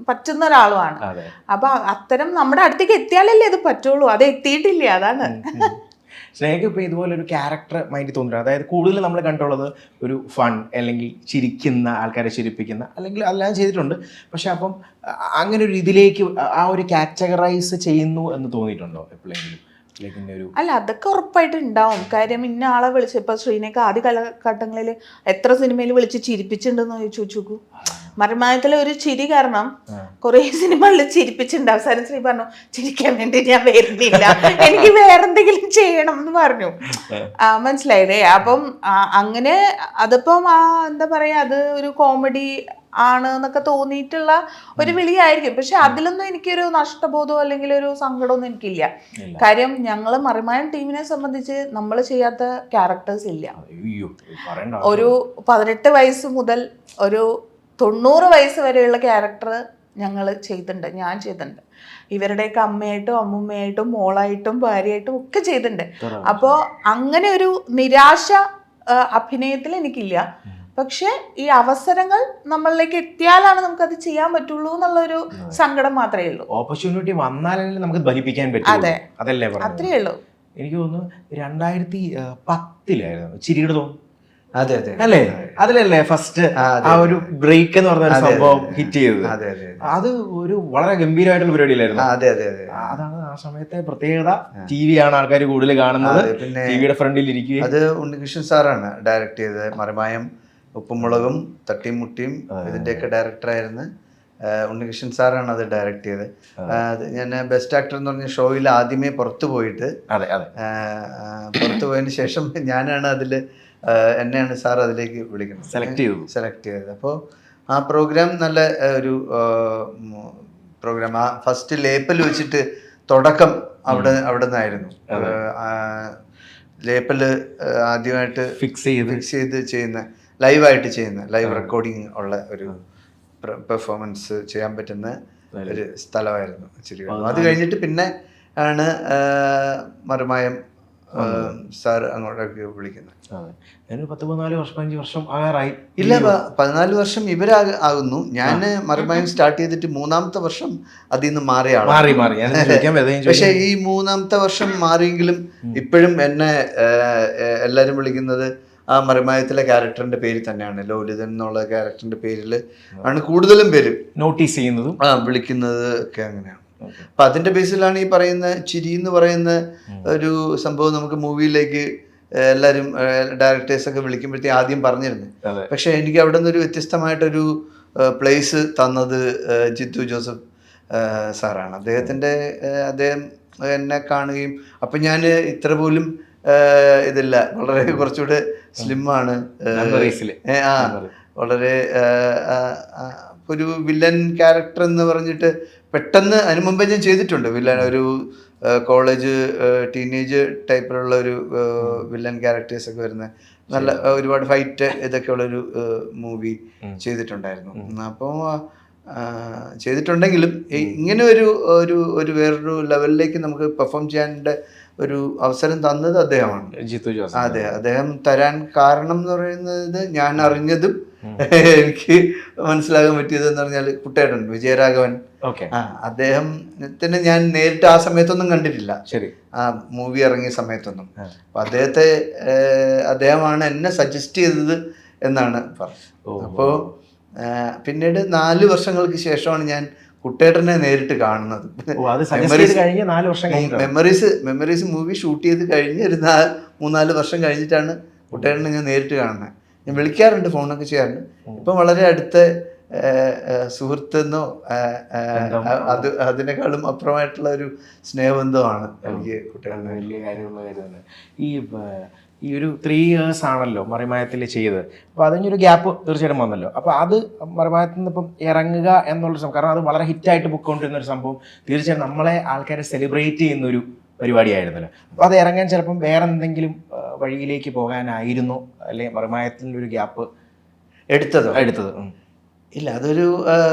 പറ്റുന്ന ഒരാളുമാണ്. അപ്പൊ അത്തരം നമ്മുടെ അടുത്തേക്ക് എത്തിയാലല്ലേ അത് പറ്റുള്ളൂ, അത് എത്തിയിട്ടില്ല, അതാണ്. സ്നേഹയ്ക്ക് ഇപ്പോൾ ഇതുപോലെ ഒരു ക്യാരക്ടർ മൈൻഡ് തോന്നിട്ടുണ്ട്. അതായത് കൂടുതൽ നമ്മൾ കണ്ടുള്ളത് ഒരു ഫൺ അല്ലെങ്കിൽ ചിരിക്കുന്ന ആൾക്കാരെ ചിരിപ്പിക്കുന്ന അല്ലെങ്കിൽ എല്ലാം ചെയ്തിട്ടുണ്ട്. പക്ഷെ അപ്പം അങ്ങനെ ഒരു ഇതിലേക്ക് ആ ഒരു കാറ്റഗറൈസ് ചെയ്യുന്നു എന്ന് തോന്നിയിട്ടുണ്ടോ എപ്പോഴെങ്കിലും? അല്ല, അതൊക്കെ ഉറപ്പായിട്ട് ഉണ്ടാവും. കാര്യം ഇന്ന ആളെ വിളിച്ച് ഇപ്പൊ ശ്രീനേക്ക് ആദ്യ കാലഘട്ടങ്ങളിൽ എത്ര സിനിമയിൽ വിളിച്ച് ചിരിപ്പിച്ചിട്ടുണ്ടെന്ന് ചോദിച്ചു നോക്കൂ. മറിമായത്തിലെ ഒരു ചിരി കാരണം കുറെ സിനിമകളിൽ ചിരിപ്പിച്ചിട്ടുണ്ട്. അവസാനം ശ്രീ പറഞ്ഞു ചിരിക്കാൻ വേണ്ടി ഞാൻ വരുന്നില്ല, എനിക്ക് വേറെന്തെങ്കിലും ചെയ്യണം എന്ന് പറഞ്ഞു. മനസ്സിലായില്ലേ? അപ്പം അങ്ങനെ അതിപ്പം എന്താ പറയാ, അത് ഒരു കോമഡി ആണ് എന്നൊക്കെ തോന്നിയിട്ടുള്ള ഒരു വിളിയായിരിക്കും. പക്ഷെ അതിലൊന്നും എനിക്കൊരു നഷ്ടബോധമോ അല്ലെങ്കിൽ ഒരു സങ്കടമൊന്നും എനിക്കില്ല. കാര്യം ഞങ്ങൾ മറിമായം ടീമിനെ സംബന്ധിച്ച് നമ്മൾ ചെയ്യാത്ത ക്യാരക്ടേഴ്സ് ഇല്ല. ഒരു 18 വയസ്സ് മുതൽ ഒരു 90 വയസ്സ് വരെയുള്ള ക്യാരക്ടർ ഞങ്ങൾ ചെയ്തിട്ടുണ്ട്, ഞാൻ ചെയ്തിട്ടുണ്ട്. ഇവരുടെയൊക്കെ അമ്മയായിട്ടും അമ്മുമ്മയായിട്ടും മോളായിട്ടും ഭാര്യയായിട്ടും ഒക്കെ ചെയ്തിട്ടുണ്ട്. അപ്പോൾ അങ്ങനെ ഒരു നിരാശ അഭിനയത്തിൽ എനിക്കില്ല. പക്ഷെ ഈ അവസരങ്ങൾ നമ്മളിലേക്ക് എത്തിയാലാണ് നമുക്കത് ചെയ്യാൻ പറ്റുള്ളൂ എന്നുള്ളൊരു സങ്കടം മാത്രമേ ഉള്ളൂ. ഓപ്പർച്യൂണിറ്റി വന്നാലല്ലേ നമുക്ക് ഫലിപ്പിക്കാൻ പറ്റും. അതല്ലേ പറഞ്ഞത്? അത്രേ ഉള്ളൂ. എനിക്ക് തോന്നുന്നു 2010 ചിരിയുടെ തോന്നുന്നു. അതെ അതെ അല്ലേ? അതിലല്ലേ ഫസ്റ്റ് ആ ഒരു ബ്രേക്ക് എന്ന് പറഞ്ഞ സംഭവം ഹിറ്റ് ചെയ്തത്. അത് ഒരു വളരെ ഗംഭീരമായിട്ടുള്ള പരിപാടിയിലായിരുന്നു. അതെ അതെ അതെ. അതാണ് ആ സമയത്തെ പ്രത്യേകത. TV ആണ് ആൾക്കാർ കൂടുതൽ കാണുന്നത്. പിന്നെ ടിവിയുടെ ഫ്രണ്ടിൽ ഇരിക്കുകയും. അത് ഉണ്ണികൃഷ്ണൻ സാറാണ് ഡയറക്ട് ചെയ്തത്. മറിമായം, ഉപ്പുമുളകും, തട്ടിയും മുട്ടിയും ഇതിന്റെയൊക്കെ ഡയറക്ടറായിരുന്നു ഉണ്ണികൃഷ്ണൻ സാറാണ് അത് ഡയറക്ട് ചെയ്തത്. ഞാൻ ബെസ്റ്റ് ആക്ടർ എന്ന് പറഞ്ഞ ഷോയിൽ ആദ്യമേ പുറത്തു പോയിട്ട് പുറത്തു പോയതിന് ശേഷം ഞാനാണ് അതിൽ എന്നെയാണ് സാർ അതിലേക്ക് വിളിക്കുന്നത്, സെലക്ട് ചെയ്തത്. അപ്പോൾ ആ പ്രോഗ്രാം നല്ല ഒരു പ്രോഗ്രാം. ആ ഫസ്റ്റ് ലേപ്പൽ വെച്ചിട്ട് തുടക്കം അവിടെ നിന്നായിരുന്നു. ലേപ്പൽ ആദ്യമായിട്ട് ഫിക്സ് ചെയ്ത് ചെയ്യുന്ന ലൈവായിട്ട് ചെയ്യുന്ന ലൈവ് റെക്കോർഡിങ് ഉള്ള ഒരു പെർഫോമൻസ് ചെയ്യാൻ പറ്റുന്ന ഒരു സ്ഥലമായിരുന്നു ചിരികാട്. അത് കഴിഞ്ഞിട്ട് പിന്നെ ആണ് മറിമായം സാർ അങ്ങോട്ടൊക്കെ വിളിക്കുന്നത്. 10-15 വർഷം ആകാറായി. ഇല്ല, 14 വർഷം ഇവരാകുന്നു. ഞാൻ മറിമായം സ്റ്റാർട്ട് ചെയ്തിട്ട് 3-ാമത്തെ വർഷം അതിൽ നിന്ന് മാറിയ ആളാണ്. പക്ഷെ ഈ 3-ാമത്തെ വർഷം മാറിയെങ്കിലും ഇപ്പോഴും എന്നെ എല്ലാവരും വിളിക്കുന്നത് ആ മറിമായത്തിലെ ക്യാരക്ടറിന്റെ പേര് തന്നെയാണ്. ലോലിതൻ എന്നുള്ള ക്യാരക്ടറിന്റെ പേരിൽ ആണ് കൂടുതലും പേര് നോട്ടീസ് ചെയ്യുന്നതും വിളിക്കുന്നത് ഒക്കെ അങ്ങനെയാണ്. അപ്പൊ അതിന്റെ ബേസിലാണ് ഈ പറയുന്ന ചിരി എന്ന് പറയുന്ന ഒരു സംഭവം നമുക്ക് മൂവിയിലേക്ക് എല്ലാവരും ഡയറക്ടേഴ്സ് ഒക്കെ വിളിക്കുമ്പോഴത്തേക്ക് ആദ്യം പറഞ്ഞിരുന്നത്. പക്ഷെ എനിക്ക് അവിടെ നിന്ന് ഒരു വ്യത്യസ്തമായിട്ടൊരു പ്ലേസ് തന്നത് ജിത്തു ജോസഫ് സാറാണ്. അദ്ദേഹം എന്നെ കാണുകയും അപ്പം ഞാൻ ഇത്ര പോലും ഇതില്ല, വളരെ കുറച്ചുകൂടെ സ്ലിമ്മാണ്, വളരെ ഒരു വില്ലൻ ക്യാരക്ടർ എന്ന് പറഞ്ഞിട്ട് പെട്ടെന്ന് അതിനു മുമ്പേ ഞാൻ ചെയ്തിട്ടുണ്ട് വില്ലൻ. ഒരു കോളേജ് ടീനേജ് ടൈപ്പിലുള്ള ഒരു വില്ലൻ ക്യാരക്ടേഴ്സ് ഒക്കെ വരുന്ന നല്ല ഒരുപാട് ഫൈറ്റ് ഇതൊക്കെ ഉള്ളൊരു മൂവി ചെയ്തിട്ടുണ്ടായിരുന്നു. അപ്പോൾ ചെയ്തിട്ടുണ്ടെങ്കിലും ഇങ്ങനെ ഒരു വേറൊരു ലെവലിലേക്ക് നമുക്ക് പെർഫോം ചെയ്യാനുള്ള ഒരു അവസരം തന്നത് അദ്ദേഹമാണ്, ജിത്തു ജോസഫ്. അതെ, അദ്ദേഹം തരാൻ കാരണം എന്ന് പറയുന്നത് ഞാൻ അറിഞ്ഞതും എനിക്ക് മനസ്സിലാക്കാൻ പറ്റിയത് എന്ന് പറഞ്ഞാൽ കുട്ടേട്ടൻ വിജയരാഘവൻ, അദ്ദേഹത്തിന് ഞാൻ നേരിട്ട് ആ സമയത്തൊന്നും കണ്ടിട്ടില്ല, ആ മൂവി ഇറങ്ങിയ സമയത്തൊന്നും. അപ്പൊ അദ്ദേഹമാണ് എന്നെ സജസ്റ്റ് ചെയ്തത് എന്നാണ് പറഞ്ഞത്. അപ്പോൾ പിന്നീട് 4 വർഷങ്ങൾക്ക് ശേഷമാണ് ഞാൻ കുട്ടേട്ടനെ നേരിട്ട് കാണുന്നത്. മെമ്മറീസ് മൂവി ഷൂട്ട് ചെയ്ത് കഴിഞ്ഞ് ഒരു 3-4 വർഷം കഴിഞ്ഞിട്ടാണ് കുട്ടേട്ടനെ ഞാൻ നേരിട്ട് കാണുന്നത്. ഞാൻ വിളിക്കാറുണ്ട്, ഫോണൊക്കെ ചെയ്യാറുണ്ട്. ഇപ്പം വളരെ അടുത്ത സുഹൃത്തെന്നോ അതിനേക്കാളും അപ്പുറമായിട്ടുള്ള ഒരു സ്നേഹബന്ധമാണ് എനിക്ക് കുട്ടേട്ടൻ. വലിയ കാര്യമുള്ള കാര്യമാണ്. ഈ ഒരു 3 years ആണല്ലോ മറിമായത്തിൽ ചെയ്തത്. അപ്പോൾ അതിനൊരു ഗ്യാപ്പ് തീർച്ചയായിട്ടും വന്നല്ലോ. അപ്പോൾ അത് മറിമായത്തിൽ നിന്ന് ഇപ്പം ഇറങ്ങുക എന്നുള്ളൊരു സംഭവം, കാരണം അത് വളരെ ഹിറ്റായിട്ട് പൊയ്ക്കൊണ്ടിരുന്നൊരു സംഭവം, തീർച്ചയായിട്ടും നമ്മളെ ആൾക്കാരെ സെലിബ്രേറ്റ് ചെയ്യുന്നൊരു പരിപാടിയായിരുന്നല്ലോ. അപ്പോൾ അത് ഇറങ്ങാൻ ചിലപ്പം വേറെ എന്തെങ്കിലും വഴിയിലേക്ക് പോകാനായിരുന്നു, അല്ലെങ്കിൽ മറിമായത്തിൻ്റെ ഒരു ഗ്യാപ്പ് എടുത്തത്? ഇല്ല, അതൊരു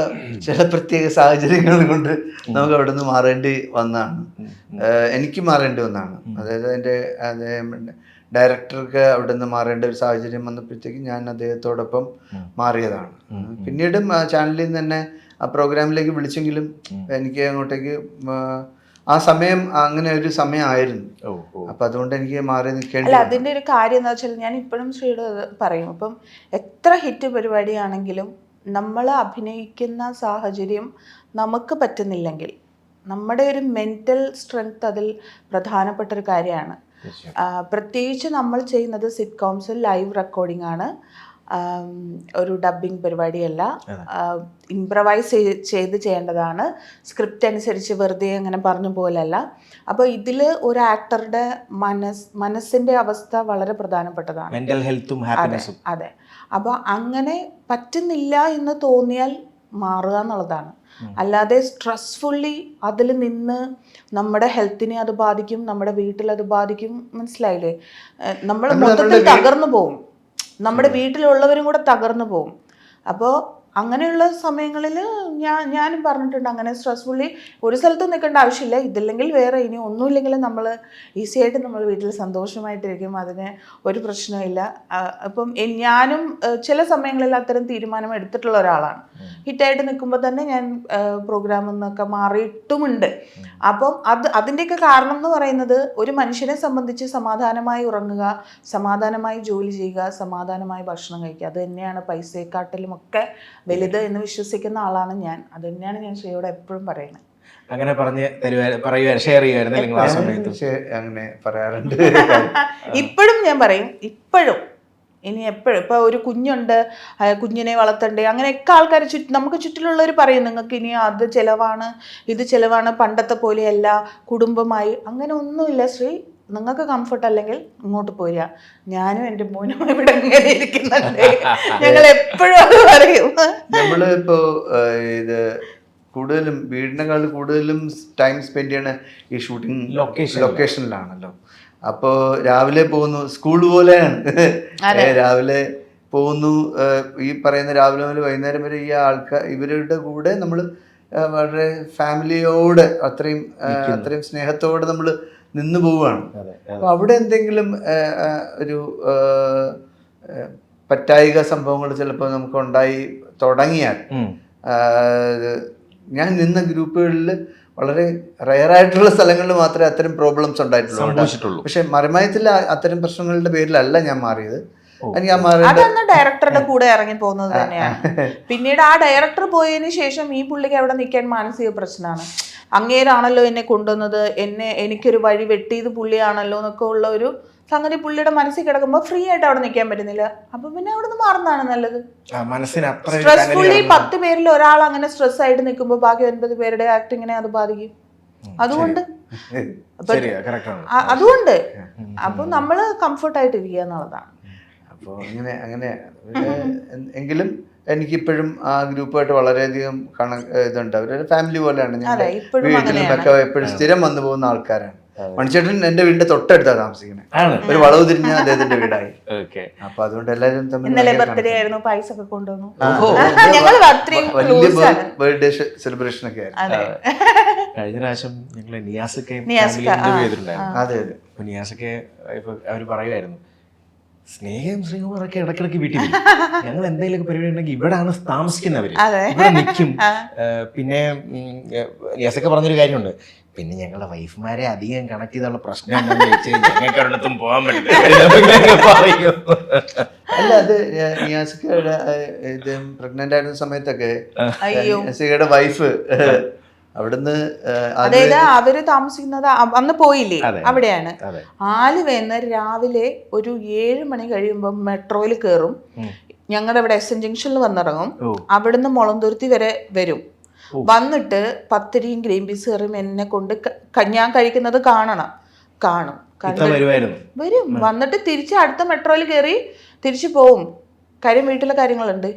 ചില പ്രത്യേക സാഹചര്യങ്ങൾ കൊണ്ട് നമുക്ക് അവിടെ നിന്ന് മാറേണ്ടി വന്നതാണ്. എനിക്ക് മാറേണ്ടി വന്നതാണ്. അതായത് ഡയറക്ടർക്ക് അവിടെ നിന്ന് മാറേണ്ട ഒരു സാഹചര്യം വന്നപ്പോഴത്തേക്ക് ഞാൻ അദ്ദേഹത്തോടൊപ്പം മാറിയതാണ്. പിന്നീടും ചാനലിൽ നിന്ന് തന്നെ ആ പ്രോഗ്രാമിലേക്ക് വിളിച്ചെങ്കിലും എനിക്ക് അങ്ങോട്ടേക്ക് ആ സമയം അങ്ങനെ ഒരു സമയമായിരുന്നു. അപ്പൊ അതുകൊണ്ട് എനിക്ക് മാറി നിൽക്കേണ്ടി. അതിന്റെ ഒരു കാര്യം എന്താ വെച്ചാൽ ഞാൻ ഇപ്പോഴും ശ്രീയുടെ പറയും, ഇപ്പം എത്ര ഹിറ്റ് പരിപാടിയാണെങ്കിലും നമ്മൾ അഭിനയിക്കുന്ന സാഹചര്യം നമുക്ക് പറ്റുന്നില്ലെങ്കിൽ നമ്മുടെ ഒരു മെൻ്റൽ സ്ട്രെങ്ത് അതിൽ പ്രധാനപ്പെട്ട ഒരു കാര്യമാണ്. പ്രത്യേകിച്ച് നമ്മൾ ചെയ്യുന്നത് സിറ്റ്കോംസിൽ ലൈവ് റെക്കോർഡിംഗ് ആണ്, ഒരു ഡബ്ബിംഗ് പരിപാടിയല്ല, ഇംപ്രവൈസ് ചെയ്ത് ചെയ്യേണ്ടതാണ്, സ്ക്രിപ്റ്റ് അനുസരിച്ച് വെറുതെ അങ്ങനെ പറഞ്ഞ പോലല്ല. അപ്പോൾ ഇതിൽ ഒരു ആക്ടറുടെ മനസ്സിൻ്റെ അവസ്ഥ വളരെ പ്രധാനപ്പെട്ടതാണ്, മെന്റൽ ഹെൽത്തും ഹാപ്പിനെസ്സും. അതെ. അപ്പോൾ അങ്ങനെ പറ്റുന്നില്ല എന്ന് തോന്നിയാൽ മാറുക എന്നുള്ളതാണ്. അല്ലാതെ സ്ട്രെസ്ഫുള്ളി അതിൽ നിന്ന് നമ്മുടെ ഹെൽത്തിനെ അത് ബാധിക്കും, നമ്മുടെ വീട്ടിലത് ബാധിക്കും. മനസ്സിലായില്ലേ? നമ്മൾ മൊത്തത്തിൽ തകർന്നു പോകും, നമ്മുടെ വീട്ടിലുള്ളവരും കൂടെ തകർന്നു പോകും. അപ്പോൾ അങ്ങനെയുള്ള സമയങ്ങളിൽ ഞാനും പറഞ്ഞിട്ടുണ്ട്, അങ്ങനെ സ്ട്രെസ്ഫുള്ളി ഒരു സ്ഥലത്ത് നിൽക്കേണ്ട ആവശ്യമില്ല, ഇതില്ലെങ്കിൽ വേറെ, ഇനി ഒന്നുമില്ലെങ്കിലും നമ്മൾ ഈസി ആയിട്ട് നമ്മൾ വീട്ടിൽ സന്തോഷമായിട്ടിരിക്കും, അതിന് ഒരു പ്രശ്നമില്ല. അപ്പം ഞാനും ചില സമയങ്ങളിൽ അത്തരം തീരുമാനം എടുത്തിട്ടുള്ള ഒരാളാണ്. ഹിറ്റായിട്ട് നിൽക്കുമ്പോൾ തന്നെ ഞാൻ പ്രോഗ്രാമിൽ നിന്നൊക്കെ മാറിയിട്ടുമുണ്ട്. അപ്പം അതിൻ്റെയൊക്കെ കാരണം എന്ന് പറയുന്നത്, ഒരു മനുഷ്യനെ സംബന്ധിച്ച് സമാധാനമായി ഉറങ്ങുക, സമാധാനമായി ജോലി ചെയ്യുക, സമാധാനമായി ഭക്ഷണം കഴിക്കുക, അത് തന്നെയാണ് പൈസയെക്കാട്ടിലും ഒക്കെ വലുത് എന്ന് വിശ്വസിക്കുന്ന ആളാണ് ഞാൻ. അത് തന്നെയാണ് ഞാൻ ശ്രീയോട് എപ്പോഴും പറയുന്നത്. അങ്ങനെ ഷെയർ ചെയ്യുമായിരുന്നു ആ സമയത്ത്? അങ്ങനെ പറയാറുണ്ട്. ഇപ്പോഴും ഞാൻ പറയും, ഇപ്പോഴും ഇനി എപ്പോഴും. ഇപ്പോൾ ഒരു കുഞ്ഞുണ്ട്, കുഞ്ഞിനെ വളർത്തണ്ടേ, അങ്ങനെയൊക്കെ ആൾക്കാർ നമുക്ക് ചുറ്റിലുള്ളവർ പറയും, നിങ്ങൾക്ക് ഇനി അത് ചിലവാണ്, ഇത് ചിലവാണ്, പണ്ടത്തെ പോലെയല്ല, കുടുംബമായി അങ്ങനെ ഒന്നുമില്ല ശ്രീ. നിങ്ങൾക്ക് കംഫർട്ട് അല്ലെങ്കിൽ ഇങ്ങോട്ട് പോരുക, ഞാനും എൻ്റെ മോനും ഇവിടെ ഇങ്ങനെ ഇരിക്കുന്നുണ്ട്. ഞങ്ങൾ എപ്പോഴും അത് പറയും. നമ്മളിപ്പോ ഇത് കൂടുതലും വീടിനെക്കാൾ കൂടുതലും ടൈം സ്പെൻഡ് ചെയ്യണ ഈ ഷൂട്ടിംഗ് ലൊക്കേഷനിലാണല്ലോ. അപ്പോൾ രാവിലെ പോകുന്നു, സ്കൂൾ പോലെയാണ്. രാവിലെ പോകുന്നു, ഈ പറയുന്ന രാവിലെ മുതൽ വൈകുന്നേരം വരെ ഈ ഇവരുടെ കൂടെ നമ്മൾ വളരെ ഫാമിലിയോട് അത്രയും സ്നേഹത്തോടെ നമ്മൾ നിന്ന് പോവുകയാണ്. അപ്പൊ അവിടെ എന്തെങ്കിലും ഒരു പറ്റായിക സംഭവങ്ങൾ ചിലപ്പോൾ നമുക്ക് ഉണ്ടായി തുടങ്ങിയാൽ, ഞാൻ നിന്ന ഗ്രൂപ്പുകളിൽ വളരെ റയറായിട്ടുള്ള സ്ഥലങ്ങളിൽ മാത്രമേ അത്തരം പ്രോബ്ലംസ് ഉണ്ടായിട്ടുള്ളൂ. പക്ഷെ മറിമായത്തിൽ അത്തരം പ്രശ്നങ്ങളുടെ പേരിലല്ല ഞാൻ മാറിയത്. അതൊന്ന് ഡയറക്ടറുടെ കൂടെ ഇറങ്ങി പോകുന്നത് തന്നെയാണ്. പിന്നീട് ആ ഡയറക്ടർ പോയതിന് ശേഷം ഈ പുള്ളിക്ക് അവിടെ നിൽക്കാൻ മാനസിക പ്രശ്നമാണ്. അങ്ങേരാണല്ലോ എന്നെ കൊണ്ടുവന്നത്, എനിക്കൊരു വഴി വെട്ടിയത് പുള്ളിയാണല്ലോ എന്നൊക്കെ ഉള്ള ഒരു സംഗതി പുള്ളിയുടെ മനസ്സിൽ കിടക്കുമ്പോൾ ഫ്രീ ആയിട്ട് അവിടെ നിൽക്കാൻ പറ്റുന്നില്ല. അപ്പൊ പിന്നെ അവിടെ നിന്ന് മാറുന്നതാണ് നല്ലത്. സ്ട്രെസ്ഫുള്ളി 10 പേരിൽ ഒരാൾ അങ്ങനെ സ്ട്രെസ് ആയിട്ട് നിൽക്കുമ്പോൾ ബാക്കി 9 പേരുടെ ആക്ടിങ്ങിനെ അത് ബാധിക്കും. അതുകൊണ്ട് അപ്പൊ നമ്മള് കംഫർട്ടായിട്ട് ഇരിക്കുക എന്നുള്ളതാണ്. അപ്പോൾ അങ്ങനെ എങ്കിലും എനിക്കിപ്പോഴും ആ ഗ്രൂപ്പായിട്ട് വളരെയധികം ഇതുണ്ട്. അവരൊരു ഫാമിലി പോലെയാണ്. ഞാൻ വീട്ടിലൊക്കെ എപ്പോഴും സ്ഥിരം വന്നു പോകുന്ന ആൾക്കാരാണ്. മണിച്ചേട്ടൻ എന്റെ വീടിന്റെ തൊട്ടടുത്താണ് താമസിക്കുന്നത്. ഒരു വളവ് തിരിഞ്ഞ അദ്ദേഹത്തിന്റെ വീടായി. അപ്പൊ അതുകൊണ്ട് എല്ലാവരും ഇന്നലെ ബർത്ത്ഡേ ആയിരുന്നു, പൈസ ഒക്കെ കൊണ്ടുവന്നു, വലിയ ബർത്ത്ഡേ സെലിബ്രേഷൻ ഒക്കെ ആയിരുന്നു. കഴിഞ്ഞ പ്രാവശ്യം ഞങ്ങള് നിയാസൊക്കെ നിയാസൊക്കെ അവര് പറയുമായിരുന്നു, സ്നേഹം ശ്രീകുമാറൊക്കെ ഇടക്കിടക്ക് വീട്ടിൽ വരും, ഞങ്ങൾ എന്തെങ്കിലും പരിപാടി ഉണ്ടെങ്കിൽ ഇവിടെയാണ് താമസിക്കുന്നവര്, ഇവിടെ നിൽക്കും. പിന്നെ നിയാസൊക്കെ പറഞ്ഞൊരു കാര്യമുണ്ട്, പിന്നെ ഞങ്ങളുടെ വൈഫുമാരെ അധികം കണക്ട് ചെയ്തുള്ള പ്രശ്നം എന്താണെന്ന് വെച്ചാൽ ഞങ്ങൾക്ക് ഒരിടത്തും പോകാൻ പറ്റില്ല. അല്ല, അത് നിയാസക്കയുടെ ഇത് പ്രഗ്നന്റ് ആയിരുന്ന സമയത്തൊക്കെ നിയാസക്കയുടെ വൈഫ് അവിടുന്ന്, അതായത് അവര് താമസിക്കുന്നത് അന്ന് പോയില്ലേ അവിടെയാണ്. ആലുവെന്ന് രാവിലെ ഒരു 7 മണി കഴിയുമ്പോൾ മെട്രോയിൽ കയറും, ഞങ്ങളുടെ ഇവിടെ എസ് എൻ ജംഗ്ഷനിൽ വന്നിറങ്ങും, അവിടുന്ന് മുളന്തുരുത്തി വരെ വരും. വന്നിട്ട് പത്തിരിയും ഗ്രീൻ പീസ് കറിയും എന്നെ കൊണ്ട് ഞാൻ കഴിക്കുന്നത് കാണും വരും. വന്നിട്ട് തിരിച്ച് അടുത്ത മെട്രോയിൽ കയറി തിരിച്ചു പോവും. കാര്യം വീട്ടിലെ കാര്യങ്ങളുണ്ട്.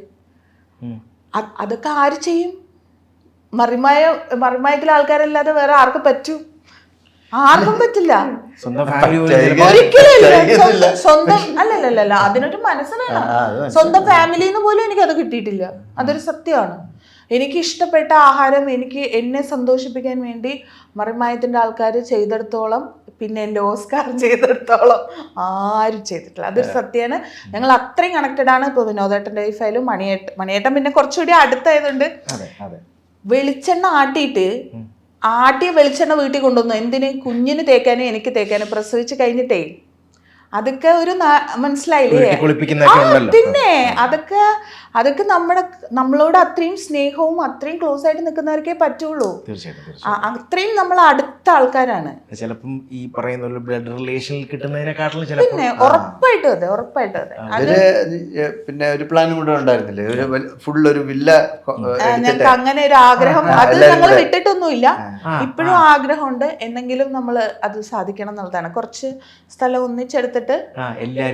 അതൊക്കെ ആര് ചെയ്യും? മറിമായത്തിലെ ആൾക്കാരല്ലാതെ വേറെ ആർക്കും പറ്റൂ? ആർക്കും പറ്റില്ല. ഒരിക്കലും സ്വന്തം അല്ലല്ല, അതിനൊരു മനസ്സിനാണ്. സ്വന്തം ഫാമിലിന്ന് പോലും എനിക്ക് അത് കിട്ടിയിട്ടില്ല. അതൊരു സത്യമാണ്. എനിക്ക് ഇഷ്ടപ്പെട്ട ആഹാരം എന്നെ സന്തോഷിപ്പിക്കാൻ വേണ്ടി മറിമായത്തിൻ്റെ ആൾക്കാർ ചെയ്തെടുത്തോളം, പിന്നെ എൻ്റെ ഓസ്കാർ ചെയ്തെടുത്തോളം ആരും ചെയ്തിട്ടില്ല. അതൊരു സത്യമാണ്. ഞങ്ങൾ അത്രയും കണക്റ്റഡ് ആണ്. ഇപ്പോൾ വിനോദേട്ടൻ്റെ വൈഫായാലും മണിയേട്ടൻ പിന്നെ കുറച്ചുകൂടി അടുത്തായതുകൊണ്ട് വെളിച്ചെണ്ണ ആട്ടിയ വെളിച്ചെണ്ണ വീട്ടിൽ കൊണ്ടുവന്നു. എന്തിന്? കുഞ്ഞിന് തേക്കാനും എനിക്ക് തേക്കാനും, പ്രസവിച്ച് കഴിഞ്ഞിട്ടേ. അതൊക്കെ ഒരു മനസ്സിലായില്ലേ? പിന്നെ അതൊക്കെ നമ്മളോട് അത്രയും സ്നേഹവും അത്രയും ക്ലോസ് ആയിട്ട് നിൽക്കുന്നവർക്കേ പറ്റുള്ളൂ. അത്രയും നമ്മൾ അടുത്ത ആൾക്കാരാണ്. ചിലപ്പം ഈ പറയുന്ന ബ്ലഡ് റിലേഷനിൽ കിട്ടുന്നതിനെക്കാട്ടിലും പിന്നെ ഉറപ്പായിട്ടും അതെ. പിന്നെ ഒരു പ്ലാനും കൂടെ ഉണ്ടായിരുന്നില്ലേ, ഫുൾ ഒരു വില്ല? ഞങ്ങൾക്ക് അങ്ങനെ ഒരു ആഗ്രഹം, അത് ഞങ്ങൾ വിട്ടിട്ടൊന്നുമില്ല. ഇപ്പോഴും ആഗ്രഹമുണ്ട്. എന്നെങ്കിലും നമ്മൾ അത് സാധിക്കണം എന്നുള്ളതാണ്. കുറച്ച് സ്ഥലം ഒന്നിച്ചെടുത്തിട്ട്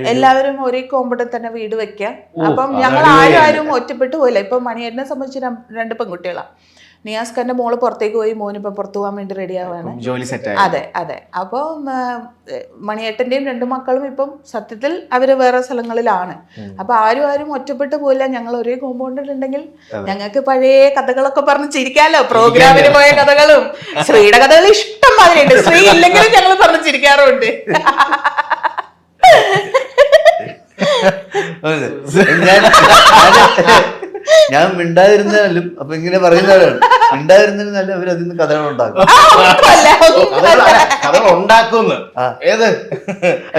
എല്ലാവരും ഒരേ കോമ്പൗണ്ടിൽ തന്നെ വീട് വെക്കാം. അപ്പം ഞങ്ങൾ ആരും ഒറ്റപ്പെട്ടു പോയില്ല. ഇപ്പൊ മണിയേട്ടനെ സംബന്ധിച്ച് 2 പെൺകുട്ടികളാണ്. നിയാസ് ഖാന്റെ മോള് പുറത്തേക്ക് പോയി, മോനിപ്പോ പുറത്തു പോകാൻ വേണ്ടി റെഡി ആവാണ്. ജോലി സെറ്റ് അതെ അതെ. അപ്പോൾ മണിയേട്ടന്റെയും 2 മക്കളും ഇപ്പം സത്യത്തിൽ അവര് വേറെ സ്ഥലങ്ങളിലാണ്. അപ്പൊ ആരും ഒറ്റപ്പെട്ടു പോയില്ല. ഞങ്ങൾ ഒരേ കോമ്പൗണ്ടിൽ ഉണ്ടെങ്കിൽ ഞങ്ങൾക്ക് പഴയ കഥകളൊക്കെ പറഞ്ഞ് ചിരിക്കാലോ. പ്രോഗ്രാമിന് പോയ കഥകളും ശ്രീയുടെ കഥകൾ ഇഷ്ടം മാതിരിയുണ്ട്. ശ്രീ ഇല്ലെങ്കിലും ഞങ്ങൾ പറഞ്ഞ് ചിരിക്കാറുണ്ട്. ഞാൻ മിണ്ടാതിരുന്നാലും അപ്പൊ ഇങ്ങനെ പറയുന്നവരാണ്. മിണ്ടാതിരുന്നാലും അവർ അതിൽ നിന്ന് കഥകളുണ്ടാക്കും. കഥകൾ ഉണ്ടാക്കുന്നു. ഏത്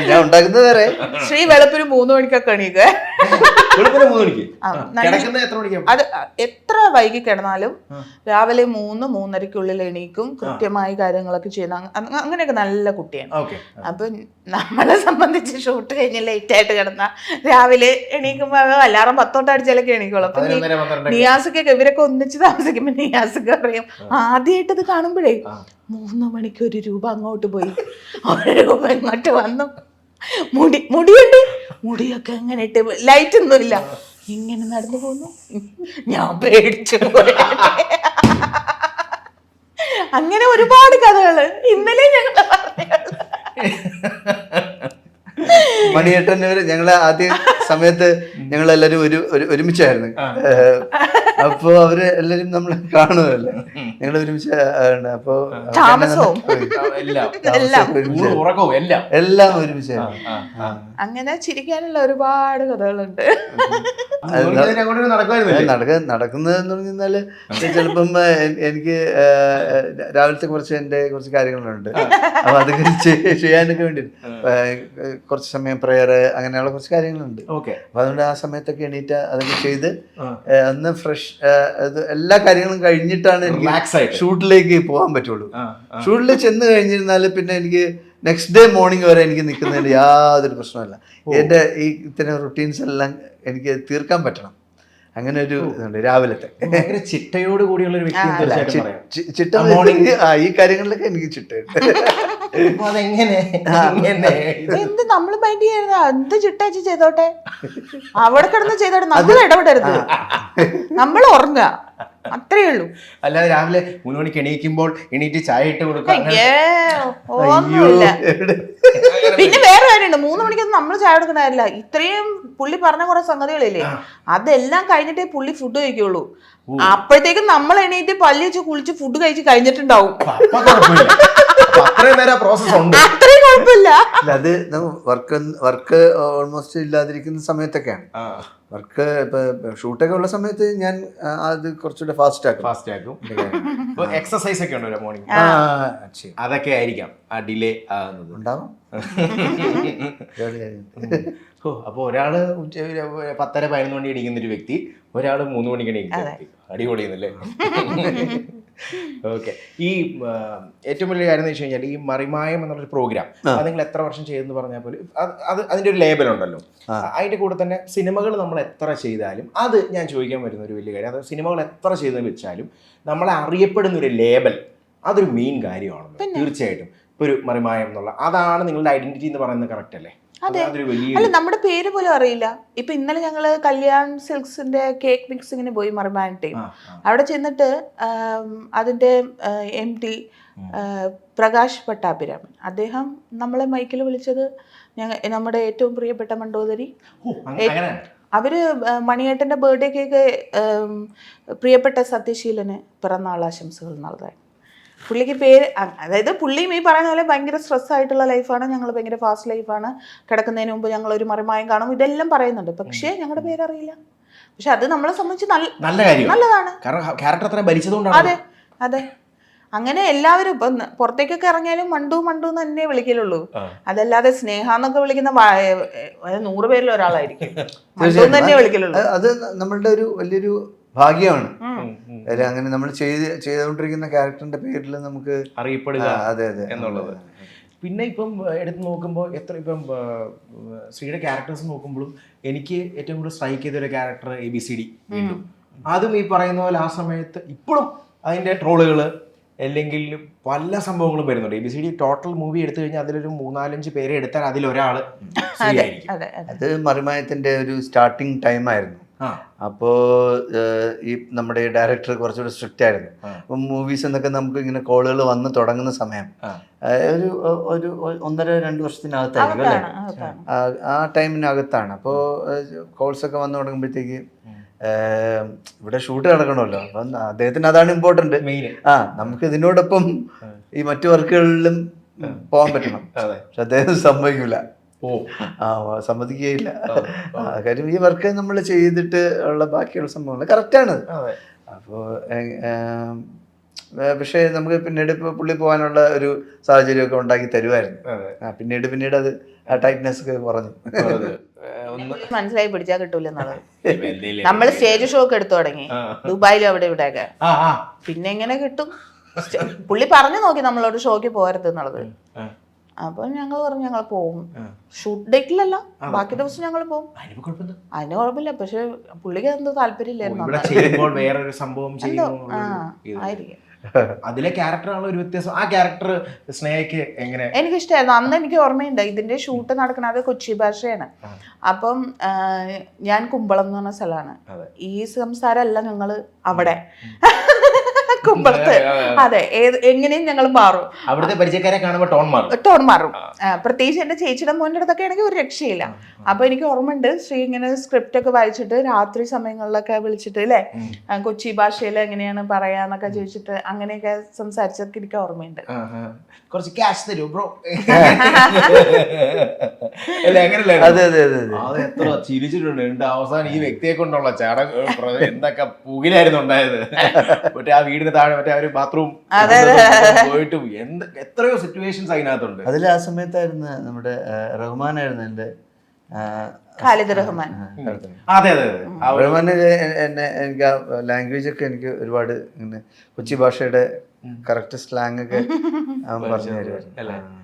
ഞാൻ ഉണ്ടാക്കുന്നത് വേറെ. ശ്രീ വെളുപ്പിന് 3 മണിക്കൊക്കെ എണീക്കുക. 3 മണിക്ക് കിടക്കുന്നത് എത്ര മണിക്കാ? അത് എത്ര വൈകി കിടന്നാലും രാവിലെ 3-3:30 എണീക്കും. കൃത്യമായി കാര്യങ്ങളൊക്കെ ചെയ്യുന്ന അങ്ങനെയൊക്കെ നല്ല കുട്ടിയാണ്. അപ്പൊ നമ്മളെ സംബന്ധിച്ച് ഷൂട്ട് കഴിഞ്ഞ് ലേറ്റ് ആയിട്ട് കിടന്ന രാവിലെ എണീക്കുമ്പോ അലാറം 10 അടിച്ചാലൊക്കെ എണീക്കുള്ളൂ. അപ്പൊ നിയാസൊക്കെ ഇവരൊക്കെ ഒന്നിച്ച് താമസിക്കുമ്പോ നിയാസൊക്കെ പറയും, ആദ്യമായിട്ട് ഇത് കാണുമ്പോഴേ 3 മണിക്ക് 1 രൂപ അങ്ങോട്ട് പോയി 1 രൂപ ഇങ്ങോട്ട് വന്നു, മുടിയുണ്ട്, മുടിയൊക്കെ അങ്ങനെ ഇട്ട് ലൈറ്റ് ഒന്നുമില്ല, ഇങ്ങനെ നടന്നു പോന്നു. ഞാൻ പേടിച്ചു പോയി. അങ്ങനെ ഒരുപാട് കഥകള് ഇന്നലെ ഞങ്ങൾ മണിയേട്ടൻ ഞങ്ങളെ ആദ്യ സമയത്ത് ഞങ്ങളെല്ലാരും ഒരുമിച്ചായിരുന്നു. അപ്പൊ അവര് എല്ലാരും നമ്മളെ കാണുമല്ലോ, ഞങ്ങൾ ഒരുമിച്ച്. അപ്പൊ എല്ലാം ഒരുമിച്ചായിരുന്നു. അങ്ങനെ ചിരിക്കാനുള്ള ഒരുപാട് കഥകളുണ്ട്. നടക്കുന്നതെന്ന് പറഞ്ഞാല് ചിലപ്പം എനിക്ക് രാവിലത്തെ കുറച്ച് കാര്യങ്ങളുണ്ട്. അപ്പൊ അതൊക്കെ ചെയ്യാനൊക്കെ വേണ്ടി കുറച്ച് സമയം പ്രെയർ അങ്ങനെയുള്ള കുറച്ച് കാര്യങ്ങളുണ്ട്. അപ്പൊ അതുകൊണ്ട് ആ സമയത്തൊക്കെ എണീറ്റ് അതൊക്കെ ചെയ്ത് അന്ന് ഫ്രഷ് എല്ലാ കാര്യങ്ങളും കഴിഞ്ഞിട്ടാണ് എനിക്ക് ഷൂട്ടിലേക്ക് പോകാൻ പറ്റുള്ളൂ. ഷൂട്ടിൽ ചെന്ന് കഴിഞ്ഞിരുന്നാല് പിന്നെ എനിക്ക് നെക്സ്റ്റ് ഡേ മോർണിംഗ് വരെ എനിക്ക് നിൽക്കുന്നതിന് യാതൊരു പ്രശ്നമില്ല. എൻ്റെ ഈ ഇത്തരം റുട്ടീൻസ് എല്ലാം എനിക്ക് തീർക്കാൻ പറ്റണം. അങ്ങനെ ഒരു ഇതുണ്ട് രാവിലത്തെ. ചിട്ടയോട് കൂടിയുള്ള ഒരു ചിട്ട ഈ കാര്യങ്ങളിലൊക്കെ എനിക്ക് ചിട്ടയുണ്ട്. എന്ത് നമ്മള് മൈൻഡ് ചെയ്യുന്ന എന്ത് ചിട്ടേച്ച് ചെയ്തോട്ടെ, അവിടെ കിടന്ന് ചെയ്തോട്ടെ, നമ്മൾ ഇടപെടരുത്, നമ്മൾ ഉറങ്ങുക, അത്രേ ഉള്ളൂ. അല്ലാതെ രാവിലെ 3 മണിക്ക് എണീക്കുമ്പോൾ എണീറ്റ് ചായ ഇട്ട് കൊടുക്കുക ഒന്നുമില്ല. പിന്നെ വേറെ കാര്യമുണ്ട്, 3 മണിക്കൊന്നും നമ്മൾ ചായ കൊടുക്കണമല്ല. ഇത്രയും പുള്ളി പറഞ്ഞ കുറെ സംഗതികളില്ലേ, അതെല്ലാം കഴിഞ്ഞിട്ടേ പുള്ളി ഫുഡ് കഴിക്കുള്ളൂ. അപ്പോഴത്തേക്കും നമ്മൾ എണീറ്റ് പല്ല് വെച്ച് കുളിച്ച് ഫുഡ് കഴിച്ച് കഴിഞ്ഞിട്ടുണ്ടാവും. അത്രയും കുഴപ്പമില്ല. അത് വർക്ക് ഓൾമോസ്റ്റ് ഇല്ലാതിരിക്കുന്ന സമയത്തൊക്കെയാണ്. വർക്ക് ഇപ്പൊ ഷൂട്ടൊക്കെ ഉള്ള സമയത്ത് ഞാൻ അത് കുറച്ചുകൂടെ ഫാസ്റ്റ് ആക്കും. എക്സസൈസ് ഒക്കെ ഉണ്ടോ മോർണിംഗ്? അതൊക്കെ ആയിരിക്കാം ആ ഡിലേ ആകുന്നത്. ഉണ്ടാവും. അപ്പൊ ഒരാള് 10-11 മണി എണീക്കുന്ന ഒരു വ്യക്തി, ഒരാള് 3 മണിക്ക് എണീക്കുന്ന വ്യക്തി. അടിപൊളിയെന്നല്ലേ? ഓക്കെ. ഈ ഏറ്റവും വലിയ കാര്യം എന്ന് വെച്ച് കഴിഞ്ഞാൽ ഈ മറിമായം എന്നുള്ളൊരു പ്രോഗ്രാം അത് നിങ്ങൾ എത്ര വർഷം ചെയ്തെന്ന് പറഞ്ഞാൽ പോലും അത് അതിൻ്റെ ഒരു ലേബൽ ഉണ്ടല്ലോ. അതിൻ്റെ കൂടെ തന്നെ സിനിമകൾ നമ്മൾ എത്ര ചെയ്താലും, അത് ഞാൻ ചോദിക്കാൻ വരുന്ന ഒരു വലിയ കാര്യം, അത് സിനിമകൾ എത്ര ചെയ്തെന്ന് വെച്ചാലും നമ്മളെ അറിയപ്പെടുന്ന ഒരു ലേബൽ അതൊരു മെയിൻ കാര്യമാണല്ലോ. തീർച്ചയായിട്ടും ഇപ്പൊ ഒരു മറിമായം എന്നുള്ള അതാണ് നിങ്ങളുടെ ഐഡന്റിറ്റി എന്ന് പറയുന്നത്. കറക്റ്റ് അല്ലേ? അല്ല, നമ്മുടെ പേര് പോലും അറിയില്ല. ഇപ്പൊ ഇന്നലെ ഞങ്ങള് കല്യാൺ സിൽക്സിന്റെ കേക്ക് മിക്സിങ്ങിന് പോയി മറിമായം. അവിടെ ചെന്നിട്ട് അതിന്റെ MD പ്രകാശ് പട്ടാഭിരാമൻ, അദ്ദേഹം നമ്മളെ മൈക്കിൽ വിളിച്ചത് നമ്മുടെ ഏറ്റവും പ്രിയപ്പെട്ട മണ്ടോദരി, അവര് മണിയേട്ടന്റെ ബർത്ത്ഡേ കേക്ക് പ്രിയപ്പെട്ട സത്യശീലന് പിറന്നാൾ ആശംസകൾ നൽകാൻ. പുള്ളിക്ക് പേര്, അതായത് പുള്ളിയും ഈ പറയുന്ന പോലെ ഭയങ്കര സ്ട്രെസ് ആയിട്ടുള്ള ലൈഫാണ്, ഞങ്ങൾ ഭയങ്കര ഫാസ്റ്റ് ലൈഫാണ്, കിടക്കുന്നതിന് മുമ്പ് ഞങ്ങൾ ഒരു മറിമായം കാണും, ഇതെല്ലാം പറയുന്നുണ്ട്. പക്ഷേ ഞങ്ങളുടെ പേരറിയില്ല. പക്ഷെ അത് നമ്മളെ സംബന്ധിച്ച് നല്ലതാണ്. അതെ അതെ. അങ്ങനെ എല്ലാവരും ഇപ്പൊ പുറത്തേക്കൊക്കെ ഇറങ്ങിയാലും മണ്ടു മണ്ടു എന്ന് തന്നെ വിളിക്കലുള്ളൂ. അതല്ലാതെ സ്നേഹ എന്നൊക്കെ വിളിക്കുന്ന 100 പേരിൽ ഒരാളായിരിക്കും മണ്ടു തന്നെ വിളിക്കലുള്ളൂ. അത് നമ്മളുടെ ഒരു വലിയൊരു ഭാഗ്യമാണ്. അങ്ങനെ നമ്മൾ ചെയ്തുകൊണ്ടിരിക്കുന്ന ക്യാരക്ടറിന്റെ പേരിൽ നമുക്ക് അറിയപ്പെടുക അതെ അതെ എന്നുള്ളത്. പിന്നെ ഇപ്പം എടുത്ത് നോക്കുമ്പോൾ ഇപ്പം ശ്രീയുടെ ക്യാരക്ടേഴ്സ് നോക്കുമ്പോഴും എനിക്ക് ഏറ്റവും കൂടുതൽ സ്ട്രൈക്ക് ചെയ്ത ഒരു ക്യാരക്ടർ ABCD. വീണ്ടും അതും ഈ പറയുന്ന പോലെ ആ സമയത്ത് ഇപ്പോഴും അതിന്റെ ട്രോളുകൾ അല്ലെങ്കിൽ പല സംഭവങ്ങളും വരുന്നുണ്ട്. ABCD ടോട്ടൽ മൂവി എടുത്തു കഴിഞ്ഞാൽ അതിലൊരു 3-4-5 പേരെ എടുത്താൽ അതിലൊരാള് അത് മറിമായത്തിന്റെ ഒരു സ്റ്റാർട്ടിങ് ടൈം ആയിരുന്നു. അപ്പോൾ ഈ നമ്മുടെ ഈ ഡയറക്ടർ കുറച്ചുകൂടി സ്ട്രിക്റ്റ് ആയിരുന്നു. അപ്പം മൂവീസ് എന്നൊക്കെ നമുക്ക് ഇങ്ങനെ കോളുകൾ വന്ന് തുടങ്ങുന്ന സമയം ഒരു 1.5-2 വർഷത്തിനകത്തായിരിക്കും അല്ലേ, ആ ടൈമിനകത്താണ്. അപ്പോൾ കോൾസൊക്കെ വന്ന് തുടങ്ങുമ്പോഴത്തേക്ക് ഇവിടെ ഷൂട്ട് നടക്കണമല്ലോ, അപ്പം അദ്ദേഹത്തിന് അതാണ് ഇമ്പോർട്ടന്റ്. നമുക്ക് ഇതിനോടൊപ്പം ഈ മറ്റു വർക്കുകളിലും പോകാൻ പറ്റണം. പക്ഷെ അദ്ദേഹം സമ്മതിക്കില്ല, സമ്മതിക്കുകയില്ല. കാര്യം ഈ വർക്ക് നമ്മൾ ചെയ്തിട്ട് ഉള്ള ബാക്കിയുള്ള സംഭവങ്ങൾ കറക്റ്റാണ്. അപ്പോൾ പക്ഷേ നമുക്ക് പിന്നീട് ഇപ്പോൾ പുള്ളി പോകാനുള്ള ഒരു സാഹചര്യമൊക്കെ ഉണ്ടാക്കി തരുമായിരുന്നു. പിന്നീട് അത് ആ ടൈറ്റ്നെസ് ഒക്കെ കുറഞ്ഞു. മനസ്സിലായി പിടിച്ചാൽ കിട്ടൂലെന്നുള്ളത്. നമ്മൾ സ്റ്റേജ് ഷോ ഒക്കെ എടുത്തു തുടങ്ങി ദുബായിലും അവിടെ ഇവിടെയൊക്കെ. പിന്നെ എങ്ങനെ കിട്ടും? പുള്ളി പറഞ്ഞു നോക്കി നമ്മളോട് ഷോക്ക് പോകരുത് എന്നുള്ളത്. അപ്പൊ ഞങ്ങൾ പറഞ്ഞു ഞങ്ങൾ പോവും. ഷൂട്ട് ഡേറ്റിലല്ല, ബാക്കി ദിവസം ഞങ്ങൾ പോവും. അതിന് കുഴപ്പമില്ല. പക്ഷെ പുള്ളിക്ക് എന്തോ താല്പര്യമില്ലായിരുന്നു. വേറൊരു സംഭവം ആയിരിക്കും. അതിലെ ക്യാരക്ടറാണ് ഒരു വ്യത്യാസം. ആ ക്യാരക്ടർ സ്നേഹയ്ക്ക് എങ്ങനെ? എനിക്കിഷ്ടമായിരുന്നു. അന്ന് എനിക്ക് ഓർമ്മയുണ്ട് ഇതിന്റെ ഷൂട്ട് നടക്കുന്നത് കൊച്ചി ഭാഷയാണ്. അപ്പം ഞാൻ കുമ്പളം എന്ന് പറഞ്ഞ സ്ഥലമാണ്. ഈ സംസാരമല്ല ഞങ്ങള് അവിടെ കുമ്പളത്ത്. അതെ, എങ്ങനെയും ഞങ്ങൾ മാറും. അവിടുത്തെ പരിചയക്കാരെ കാണുമ്പോൾ ടോൺ മാറും. പ്രത്യേകിച്ച് എന്റെ ചേച്ചിയുടെ മോൻ്റെ അടുത്തൊക്കെ ആണെങ്കിൽ ഒരു രക്ഷയില്ല. അപ്പൊ എനിക്ക് ഓർമ്മയുണ്ട് ശ്രീ ഇങ്ങനെ സ്ക്രിപ്റ്റ് ഒക്കെ വായിച്ചിട്ട് രാത്രി സമയങ്ങളിലൊക്കെ വിളിച്ചിട്ട് അല്ലേ കൊച്ചി ഭാഷയിൽ എങ്ങനെയാണ് പറയാന്നൊക്കെ ചോദിച്ചിട്ട് അങ്ങനെയൊക്കെ സംസാരിച്ചതൊക്കെ എനിക്ക് ഓർമ്മയുണ്ട്. കുറച്ച് ക്യാഷ് തരൂ ബ്രോ. എത്ര ചിരിച്ചിട്ടുണ്ട്. അവസാനം ഈ വ്യക്തിയെ കൊണ്ടുള്ള ചടങ്ങ് എന്തൊക്കെ പുകിലായിരുന്നു ഉണ്ടായത്. മറ്റേ ആ വീടിന് താഴെ മറ്റേ ഒരു ബാത്റൂം പോയിട്ട് എത്രയോ സിറ്റുവേഷൻസ് അതിനകത്തുണ്ട്. അതിൽ ആ സമയത്തായിരുന്നു നമ്മുടെ റഹ്മാനായിരുന്നു എൻ്റെ ഖാലിദ് റഹ്മാൻ. റഹ്മാന് എനിക്ക് ആ ലാംഗ്വേജ് ഒക്കെ എനിക്ക് ഒരുപാട് ഇങ്ങനെ കൊച്ചി ഭാഷയുടെ കറക്റ്റ് സ്ലാങ് ഒക്കെ പറഞ്ഞു തരുമായിരുന്നു.